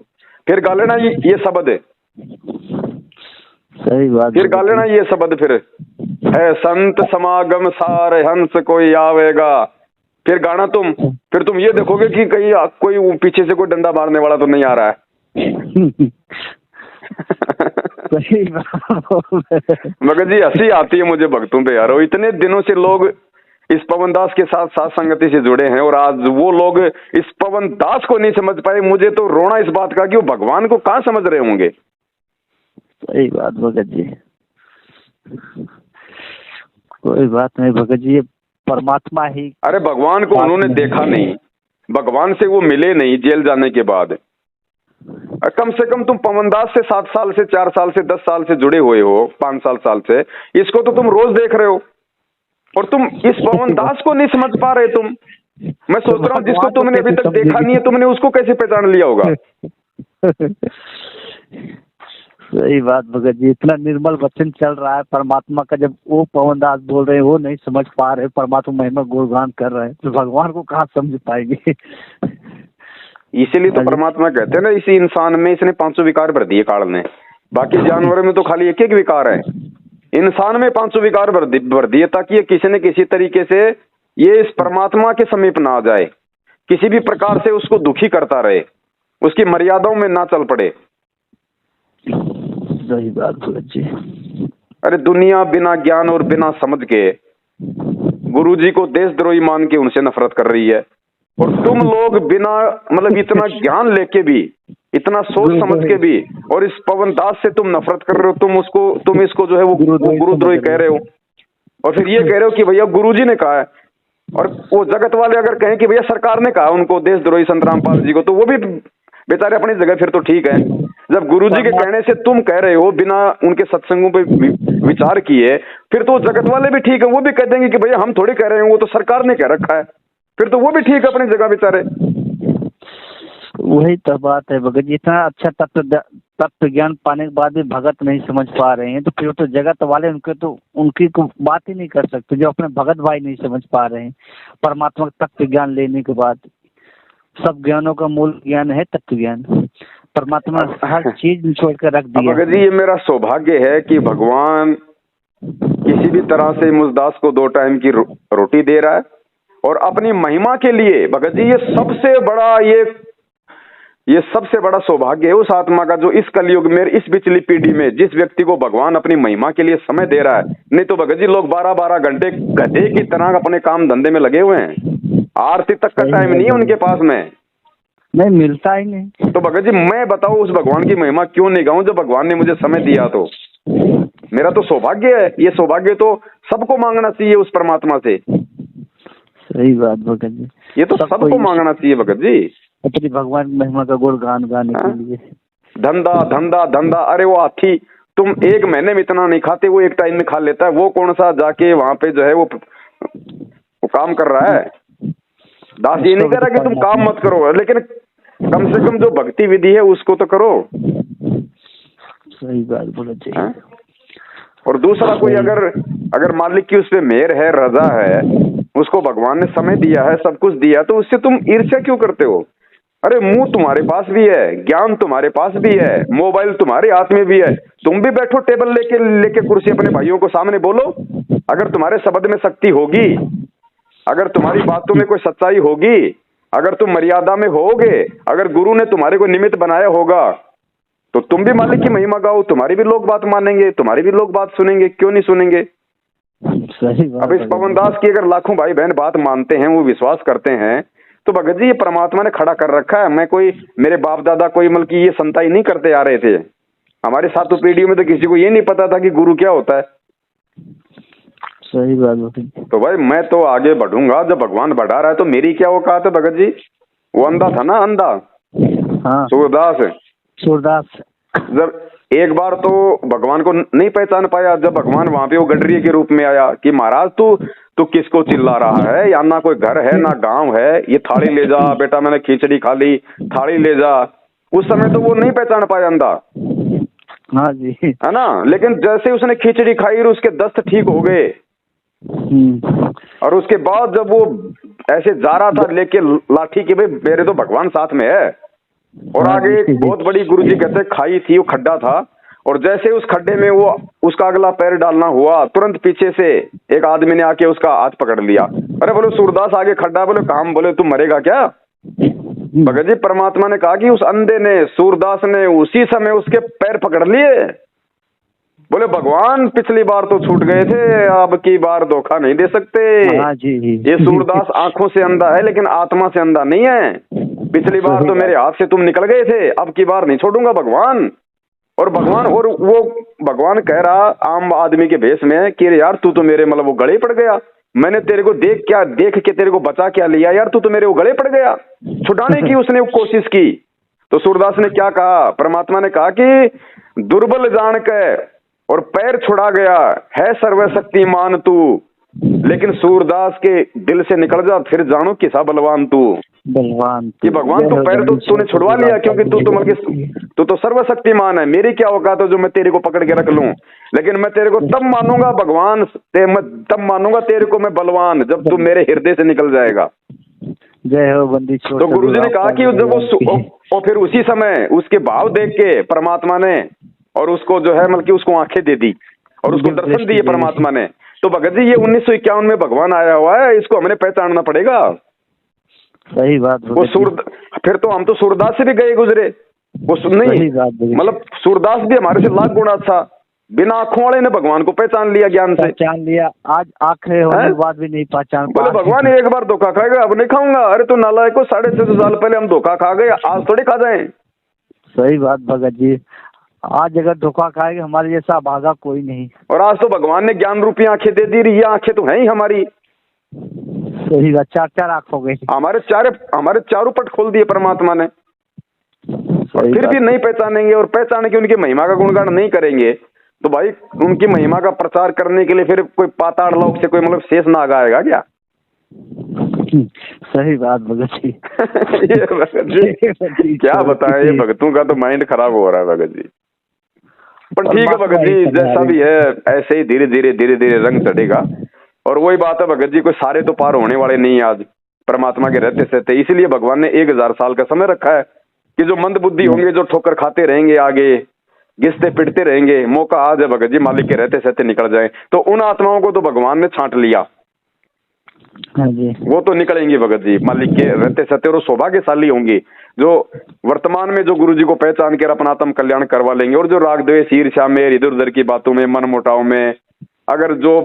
फिर गा लेना ये शब्द है। सही बात। फिर गा लेना ये शब्द, फिर है संत समागम सारे हंस कोई आवेगा। फिर गाना तुम, फिर तुम ये देखोगे कि कहीं कोई पीछे से कोई डंडा मारने वाला तो नहीं आ रहा है। मगर जी हंसी आती है मुझे भक्तों पे यार। इतने दिनों से लोग इस पवन दास के साथ साथ संगति से जुड़े हैं और आज वो लोग इस पवन दास को नहीं समझ पाए। मुझे तो रोना इस बात का कि वो भगवान को कहाँ समझ रहे होंगे। सही बात भगत जी। कोई बात नहीं भगत जी, परमात्मा ही। अरे भगवान को उन्होंने देखा नहीं, भगवान से वो मिले नहीं जेल जाने के बाद। कम से कम तुम पवन दास से 7 साल से 4 साल से 10 साल से जुड़े हुए हो, 5 साल से, इसको तो तुम रोज देख रहे हो और तुम इस पवन दास को नहीं समझ पा रहे। तुम, मैं सोच रहा हूँ जिसको तुमने अभी तक देखा नहीं है, तुमने उसको कैसे पहचान लिया होगा? सही बात भगत जी। इतना निर्मल वचन चल रहा है परमात्मा का, जब वो पवन दास बोल रहे हैं वो नहीं समझ पा रहे, परमात्मा महिमा गुणगान कर रहे हैं, तो भगवान को कहाँ समझ पाएंगे? इसीलिए तो परमात्मा कहते हैं ना, इसी इंसान में इसने 500 विकार भर दिए काल ने। बाकी जानवरों में तो खाली एक विकार है, इंसान में 500 विकार भर दिए, ताकि ये किसी न किसी तरीके से ये इस परमात्मा के समीप ना आ जाए, किसी भी प्रकार से उसको दुखी करता रहे, उसकी मर्यादाओं में ना चल पड़े। सही बात भगत जी। अरे दुनिया बिना ज्ञान और बिना समझ के गुरुजी को देशद्रोही मान के उनसे नफरत कर रही है। और तुम लोग बिना मतलब इतना ज्ञान लेके भी, इतना सोच समझ के भी, और इस पवन दास से तुम नफरत कर रहे हो। तुम इसको जो है वो गुरुद्रोही कह रहे हो, और फिर ये कह रहे हो कि भैया गुरुजी ने कहा है। और वो जगत वाले अगर कहें कि भैया सरकार ने कहा उनको देशद्रोही संत रामपाल जी को, तो वो भी बेचारे अपनी जगह फिर तो ठीक है। जब गुरुजी के कहने से तुम कह रहे हो बिना उनके सत्संगों पे विचार किए, फिर तो जगत वाले भी ठीक है, वो भी कह देंगे कि भैया हम थोड़ी कह रहे हैं, वो तो सरकार ने कह रखा है। फिर तो वो भी ठीक है अपनी जगह बेचारे। वही तो बात है भगत जी, इतना अच्छा तत्व ज्ञान पाने के बाद भी भगत नहीं समझ पा रहे हैं, तो फिर तो जगत वाले उनकी बात ही नहीं कर सकते, जो अपने भगत भाई नहीं समझ पा रहे हैं। परमात्मा का तत्व ज्ञान लेने के बाद, सब ज्ञानों का मूल ज्ञान है तत्व ज्ञान। परमात्मा हर चीज छोड़ कर रख दिया। भगत जी, ये मेरा सौभाग्य है कि भगवान किसी भी तरह से मुझदास को 2 टाइम की रोटी दे रहा है, और अपनी महिमा के लिए। भगत जी, ये सबसे बड़ा सौभाग्य है उस आत्मा का जो इस कलयुग में, इस पिछली पीढ़ी में, जिस व्यक्ति को भगवान अपनी महिमा के लिए समय दे रहा है। नहीं तो भगत जी लोग 12-12 घंटे गधे की तरह अपने काम धंधे में लगे हुए हैं, आरती तक का टाइम नहीं है उनके पास में, नहीं मिलता ही नहीं। तो भगत जी मैं बताओ उस भगवान की महिमा क्यों नहीं गाऊं जो भगवान ने मुझे समय दिया। तो मेरा तो सौभाग्य है, ये सौभाग्य तो सबको मांगना चाहिए उस परमात्मा से। सही बात भगत जी, ये तो सबको मांगना चाहिए भगत जी, अपनी भगवान की महिमा का गुणगान गाने के लिए। धंधा धंधा धंधा, अरे वो हाथी तुम 1 महीने में इतना नहीं खाते, वो 1 टाइम में खा लेता है। वो कौन सा जाके वहां पे जो है वो काम कर रहा है। दास ये नहीं कह रहा कि तुम काम मत करो, लेकिन कम से कम जो भक्ति विधि है उसको तो करो। सही बात बोला चाहिए। और दूसरा कोई अगर मालिक की उस पे मेहर है, रजा है, उसको भगवान ने समय दिया है, सब कुछ दिया, तो उससे तुम ईर्ष्या क्यों करते हो। अरे मुंह तुम्हारे पास भी है, ज्ञान तुम्हारे पास भी है, मोबाइल तुम्हारे हाथ में भी है, तुम भी बैठो टेबल लेके कुर्सी अपने भाइयों को सामने बोलो। अगर तुम्हारे शब्द में शक्ति होगी, अगर तुम्हारी बातों में कोई सच्चाई होगी, अगर तुम मर्यादा में होगे, अगर गुरु ने तुम्हारे को निमित्त बनाया होगा, तो तुम भी मालिक की महिमा गाओ, तुम्हारी भी लोग बात मानेंगे, तुम्हारी भी लोग बात सुनेंगे, क्यों नहीं सुनेंगे। सही बात। अब इस पवन दास की अगर लाखों भाई बहन बात मानते हैं, वो विश्वास करते हैं, तो भगत जी ये परमात्मा ने खड़ा कर रखा है। मैं कोई, मेरे बाप दादा कोई मतलब की ये संताई नहीं करते आ रहे थे। हमारे 7 पीढ़ियों में तो किसी को ये नहीं पता था कि गुरु क्या होता है। सही बात। तो भाई मैं तो आगे बढ़ूंगा, जब भगवान बढ़ा रहा है तो मेरी क्या औकात है भगत जी। वो अंधा था ना, अंधा, हाँ सूरदास, जब एक बार तो भगवान को नहीं पहचान पाया, जब भगवान वहां पे वो गडरिये के रूप में आया कि महाराज तू किसको चिल्ला रहा है, या ना कोई घर है ना गांव है, ये थाली ले जा बेटा, मैंने खिचड़ी खा ली, थाली ले जा। उस समय तो वो नहीं पहचान पाया अंधा, हाँ जी, है ना। लेकिन जैसे उसने खिचड़ी खाई और उसके दस्त ठीक हो गए, और उसके बाद जब वो ऐसे जा रहा था लेके लाठी की, भाई मेरे तो भगवान साथ में है। और आगे एक बहुत बड़ी गुरुजी कहते खाई थी, वो खड्डा था, और जैसे उस खड्डे में वो उसका अगला पैर डालना हुआ, तुरंत पीछे से एक आदमी ने आके उसका हाथ पकड़ लिया। अरे बोले सूरदास आगे खड्डा, बोले काम, बोले तू मरेगा क्या। भगत जी परमात्मा ने कहा कि उस अंधे ने, सूरदास ने उसी समय उसके पैर पकड़ लिए। बोले भगवान पिछली बार तो छूट गए थे, अब की बार धोखा नहीं दे सकते। ये सूरदास आंखों से अंधा है लेकिन आत्मा से अंधा नहीं है। पिछली बार तो मेरे हाथ से तुम निकल गए थे, अब की बार नहीं छोड़ूंगा भगवान। और वो भगवान कह रहा आम आदमी के भेष में कि यार तू तो मेरे मतलब वो गले पड़ गया, मैंने तेरे को देख के तेरे को बचा क्या लिया यार, तू तो मेरे वो गले पड़ गया। छुड़ाने की उसने कोशिश की, तो सूरदास ने क्या कहा, परमात्मा ने कहा कि दुर्बल जान के और पैर छुड़ा गया है सर्वशक्तिमान तू, लेकिन सूरदास के दिल से निकल जा फिर जानो किसा बलवान तू। कि भगवान तो पैर तो तूने छुड़वा लिया, क्योंकि तू तो सर्वशक्तिमान है, मेरी क्या औकात है जो मैं तेरे को पकड़ के रख लूं। लेकिन मैं तेरे को तब मानूंगा भगवान, मैं तब मानूंगा तेरे को मैं बलवान जब तू मेरे हृदय से निकल जाएगा। जय हो बंदी छोड़। तो गुरुजी ने कहा कि जब वो फिर उसी समय उसके भाव देख के परमात्मा ने और उसको जो है मतलब कि उसको आंखें दे दी और उसको दर्शन दिए परमात्मा ने। तो भगत जी ये 1951 में भगवान आया हुआ है, इसको हमने पहचानना पड़ेगा। सही बात। वो फिर तो हम तो सूरदास से भी गए गुजरे, वो नहीं मतलब सूरदास भी हमारे से लाख गुना अच्छा, बिना आंखों वाले ने भगवान को पहचान लिया, ज्ञान से पहचान लिया। आज आंखें होने के बाद भी नहीं पहचान। बोले भगवान एक बार धोखा खाएगा, अब नहीं खाऊंगा। अरे तो नालायक को, 650 साल पहले हम धोखा खा गए, आज थोड़ी खा जाए। सही बात भगत जी, आज अगर धोखा खाएगा हमारे जैसा भागा कोई नहीं। और आज तो भगवान ने ज्ञान रूपी आंखें दे दी, ये आंखें तो हैं ही हमारी। सही बात, 4 आंख हो गई हमारे चारों पट खोल दिए परमात्मा ने। और फिर भी नहीं पहचानेंगे, और पहचाने के उनकी महिमा का गुणगान नहीं करेंगे तो भाई उनकी महिमा का प्रचार करने के लिए फिर कोई पाताल लोक से कोई मतलब शेष नाग आएगा क्या? सही बात भगत जी। ये भगत जी क्या बताएं, ये भगतों का तो माइंड खराब हो रहा है भगत जी। पर ठीक है भगत जी, जैसा भी है ऐसे ही धीरे धीरे रंग चढ़ेगा। और वही बात है भगत जी, कोई सारे तो पार होने वाले नहीं आज परमात्मा के रहते सहते। इसीलिए भगवान ने 1000 साल का समय रखा है कि जो मंद बुद्धि होंगे, जो ठोकर खाते रहेंगे, आगे घिसते पिटते रहेंगे, मौका आज है भगत जी मालिक के रहते सहते निकल जाए। तो उन आत्माओं को तो भगवान ने छांट लिया। हाँ जी। वो तो निकलेंगे भगत जी मालिक के रहते सहते, और सौभाग्यशाली होंगी जो वर्तमान में जो गुरु जी को पहचान कर अपना आत्म कल्याण करवा लेंगे। और जो राग द्वेष ईर्ष्या में, इधर उधर की बातों में, मन मुटाव में अगर जो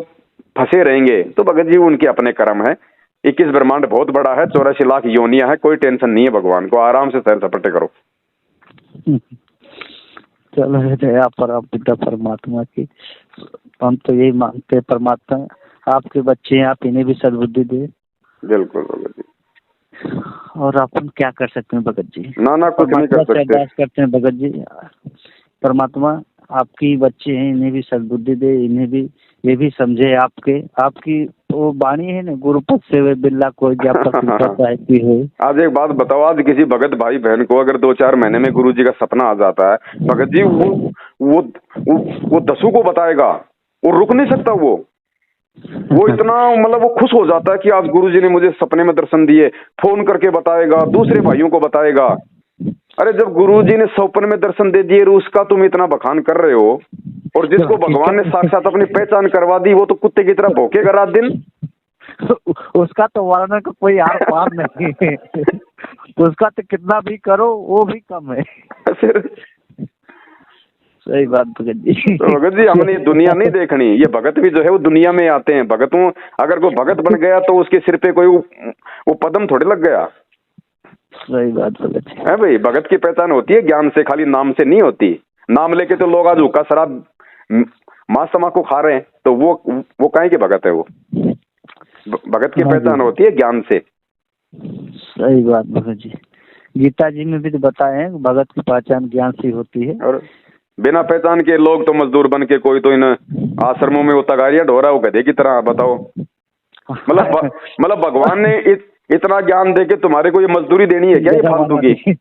फंसे रहेंगे तो भगत जी उनके अपने कर्म है। 21 ब्रह्मांड बहुत बड़ा है, 84 लाख योनियां है, कोई टेंशन नहीं है। भगवान को आराम से सैर सपाटे करो। चलो दया पर पिता परमात्मा की, हम तो यही मांगते हैं परमात्मा आपके बच्चे हैं, आप इन्हें भी सद्बुद्धि दे। बिल्कुल भगत जी। और अपन क्या कर सकते हैं भगत जी? ना कुछ नहीं कर सकते। अरदास करते हैं भगत जी, परमात्मा आपकी बच्चे हैं, इन्हें भी सद्बुद्धि दे, इन्हें भी ये भी समझे आपकी वो वाणी है ना, गुरु पद से बिल्ला कोई हो। आज एक बात बताओ, आज किसी भगत भाई बहन को अगर 2-4 महीने में गुरु जी का सपना आ जाता है भगत जी, वो 10 को बताएगा, वो रुक नहीं सकता। वो इतना मतलब वो खुश हो जाता है कि आज गुरु जी ने मुझे सपने में दर्शन दिए, फोन करके बताएगा, दूसरे भाइयों को बताएगा। अरे जब गुरु जी ने सपने में दर्शन दे दिए, उसका तुम इतना बखान कर रहे हो, और जिसको भगवान ने साक्षात अपनी पहचान करवा दी वो तो कुत्ते की तरह भौंकेगा रात दिन। उसका तो वर्णन का कोई आर पार नहीं है। उसका तो कितना भी करो वो भी कम है। सही बात भगत जी। तो भगत जी हमने ये दुनिया नहीं देखनी, ये भगत भी जो है वो दुनिया में आते हैं। भगतों अगर कोई भगत बन गया तो उसके सिर पे कोई वो पदम थोड़े लग गया। सही बात भगत जी है भाई, भगत की पहचान होती है ज्ञान से, खाली नाम से नहीं होती। नाम लेके तो लोग आज हुक्का शराब मांस तम्बाकू खा रहे हैं, तो वो काहे के भगत है? वो भगत की पहचान होती है ज्ञान से। सही बात भगत जी, गीता जी में भी तो बताए हैं भगत की पहचान ज्ञान से होती है। और बिना पहचान के लोग तो मजदूर बन के, कोई तो इन आश्रमों में वो तगारियां ढो रहा है, वो गधे की तरह। बताओ मतलब भगवान ने इतना ज्ञान दे के तुम्हारे को ये मजदूरी देनी है क्या, ये फालतू की?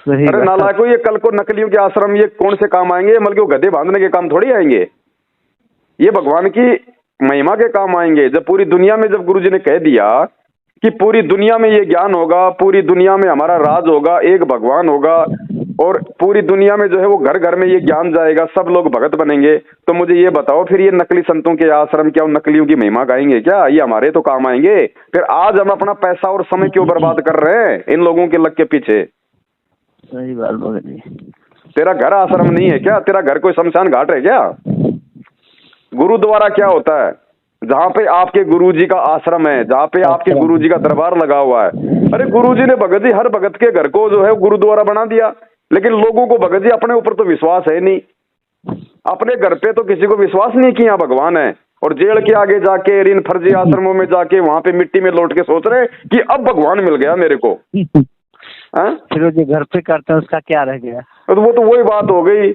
अरे नालायको, ये कल को नकलियों के आश्रम ये कौन से काम आएंगे? मतलब वो गधे बांधने के काम थोड़ी आएंगे, ये भगवान की महिमा के काम आएंगे। जब पूरी दुनिया में, जब गुरुजी ने कह दिया कि पूरी दुनिया में ये ज्ञान होगा, पूरी दुनिया में हमारा राज होगा, एक भगवान होगा, और पूरी दुनिया में जो है वो घर घर में ये ज्ञान जाएगा, सब लोग भगत बनेंगे, तो मुझे ये बताओ फिर ये नकली संतों के आश्रम क्या उन नकलियों की महिमा गाएंगे क्या? ये हमारे तो काम आएंगे? फिर आज हम अपना पैसा और समय क्यों बर्बाद कर रहे हैं इन लोगों के लग के पीछे? सही बात भगत जी। तेरा घर आश्रम नहीं है क्या? तेरा घर कोई शमशान घाट है क्या? गुरुद्वारा क्या होता है? जहाँ पे आपके गुरुजी का आश्रम है, जहाँ पे आपके गुरुजी का दरबार लगा हुआ है। अरे गुरुजी ने भगत जी हर भगत के घर को जो है गुरुद्वारा बना दिया, लेकिन लोगों को भगत जी अपने ऊपर तो विश्वास है नहीं, अपने घर पे तो किसी को विश्वास नहीं कि यहाँ भगवान है। और जेल के आगे जाके, इन फर्जी आश्रमों में जाके, वहां पे मिट्टी में लौट के सोच रहे कि अब भगवान मिल गया मेरे को। फिर जो घर पे करते हैं उसका क्या रह गया? तो वो तो वही बात हो गई,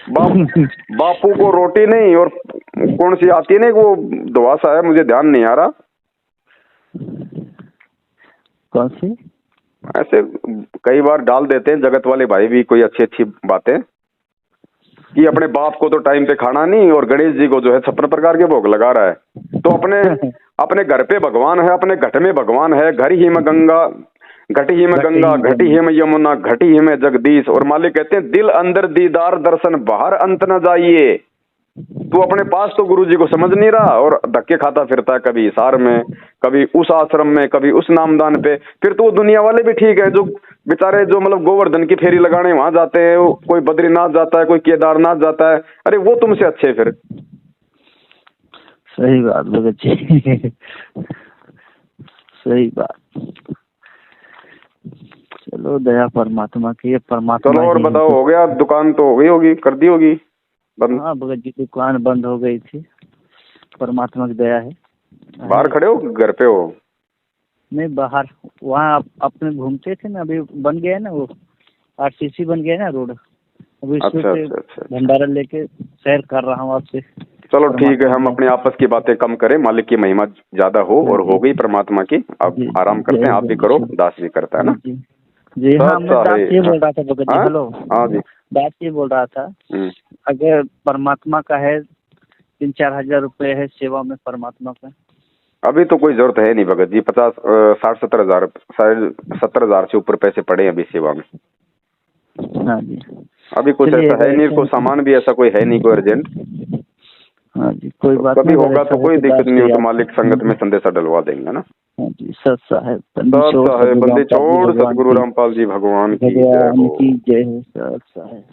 बापू को रोटी नहीं, और कौन सी आती है ना वो दुआसा है, मुझे ध्यान नहीं आ रहा कौन सी। ऐसे कई बार डाल देते हैं जगत वाले भाई भी कोई अच्छी अच्छी बातें कि अपने बाप को तो टाइम पे खाना नहीं, और गणेश जी को जो है 56 प्रकार के भोग लगा रहा है। तो अपने घर पे भगवान है, अपने घट में भगवान है। घर ही में गंगा, घटी ही में गंगा, घटी ही में यमुना, घटी ही में जगदीश। और मालिक कहते हैं दिल अंदर दीदार दर्शन, बाहर अंत न जाइए। तू अपने पास तो गुरुजी को समझ नहीं रहा, और धक्के खाता फिरता है, कभी हिसार में, कभी उस आश्रम में, कभी उस नामदान पे। फिर तो वो दुनिया वाले भी ठीक है जो बेचारे जो मतलब गोवर्धन की फेरी लगाने वहां जाते हैं, कोई बद्रीनाथ जाता है, कोई केदारनाथ जाता है, अरे वो तुमसे अच्छे फिर। सही बात भगत जी। सही बात। चलो दया परमात्मा की, परमात्मा। चलो और बताओ, हो गया? दुकान तो हो गई होगी, कर दी होगी बंद? हाँ भगत जी, दुकान बंद हो गई थी, परमात्मा की दया है। बाहर खड़े हो, घर पे हो? नहीं, बाहर। वहाँ अपने घूमते थे ना, अभी बन गया है ना वो, आरसीसी बन गया है ना रोड, अभी अच्छा। भंडारा लेके सैर कर रहा हूँ आपसे। चलो ठीक है, हम अपने आपस की बातें कम करें, मालिक की महिमा ज्यादा हो, और हो गई परमात्मा की। अब आराम करते हैं, आप भी करो, दास भी करता है ना। जी हाँ, मैं दास ये बोल रहा था भगत जी। हेलो, हाँ जी, दास ये बोल रहा था, अगर परमात्मा का है 3-4 हजार रुपए है सेवा में परमात्मा का। अभी तो कोई जरूरत है नहीं भगत जी, 50-60-70 हजार, शायद 70 हजार से ऊपर पैसे पड़े हैं अभी सेवा में। हाँ जी, अभी कुछ ऐसा है नहीं, कोई सामान भी ऐसा कोई है नहीं, कोई अर्जेंट। हाँ जी, कोई बात कभी नहीं, होगा तो कोई दिक्कत नहीं हो तो मालिक संगत में संदेशा डलवा देंगे ना। हाँ जी, सत साहेब बंदी छोड़, सतगुरु रामपाल जी भगवान की जय हो। जय हो। सत साहेब।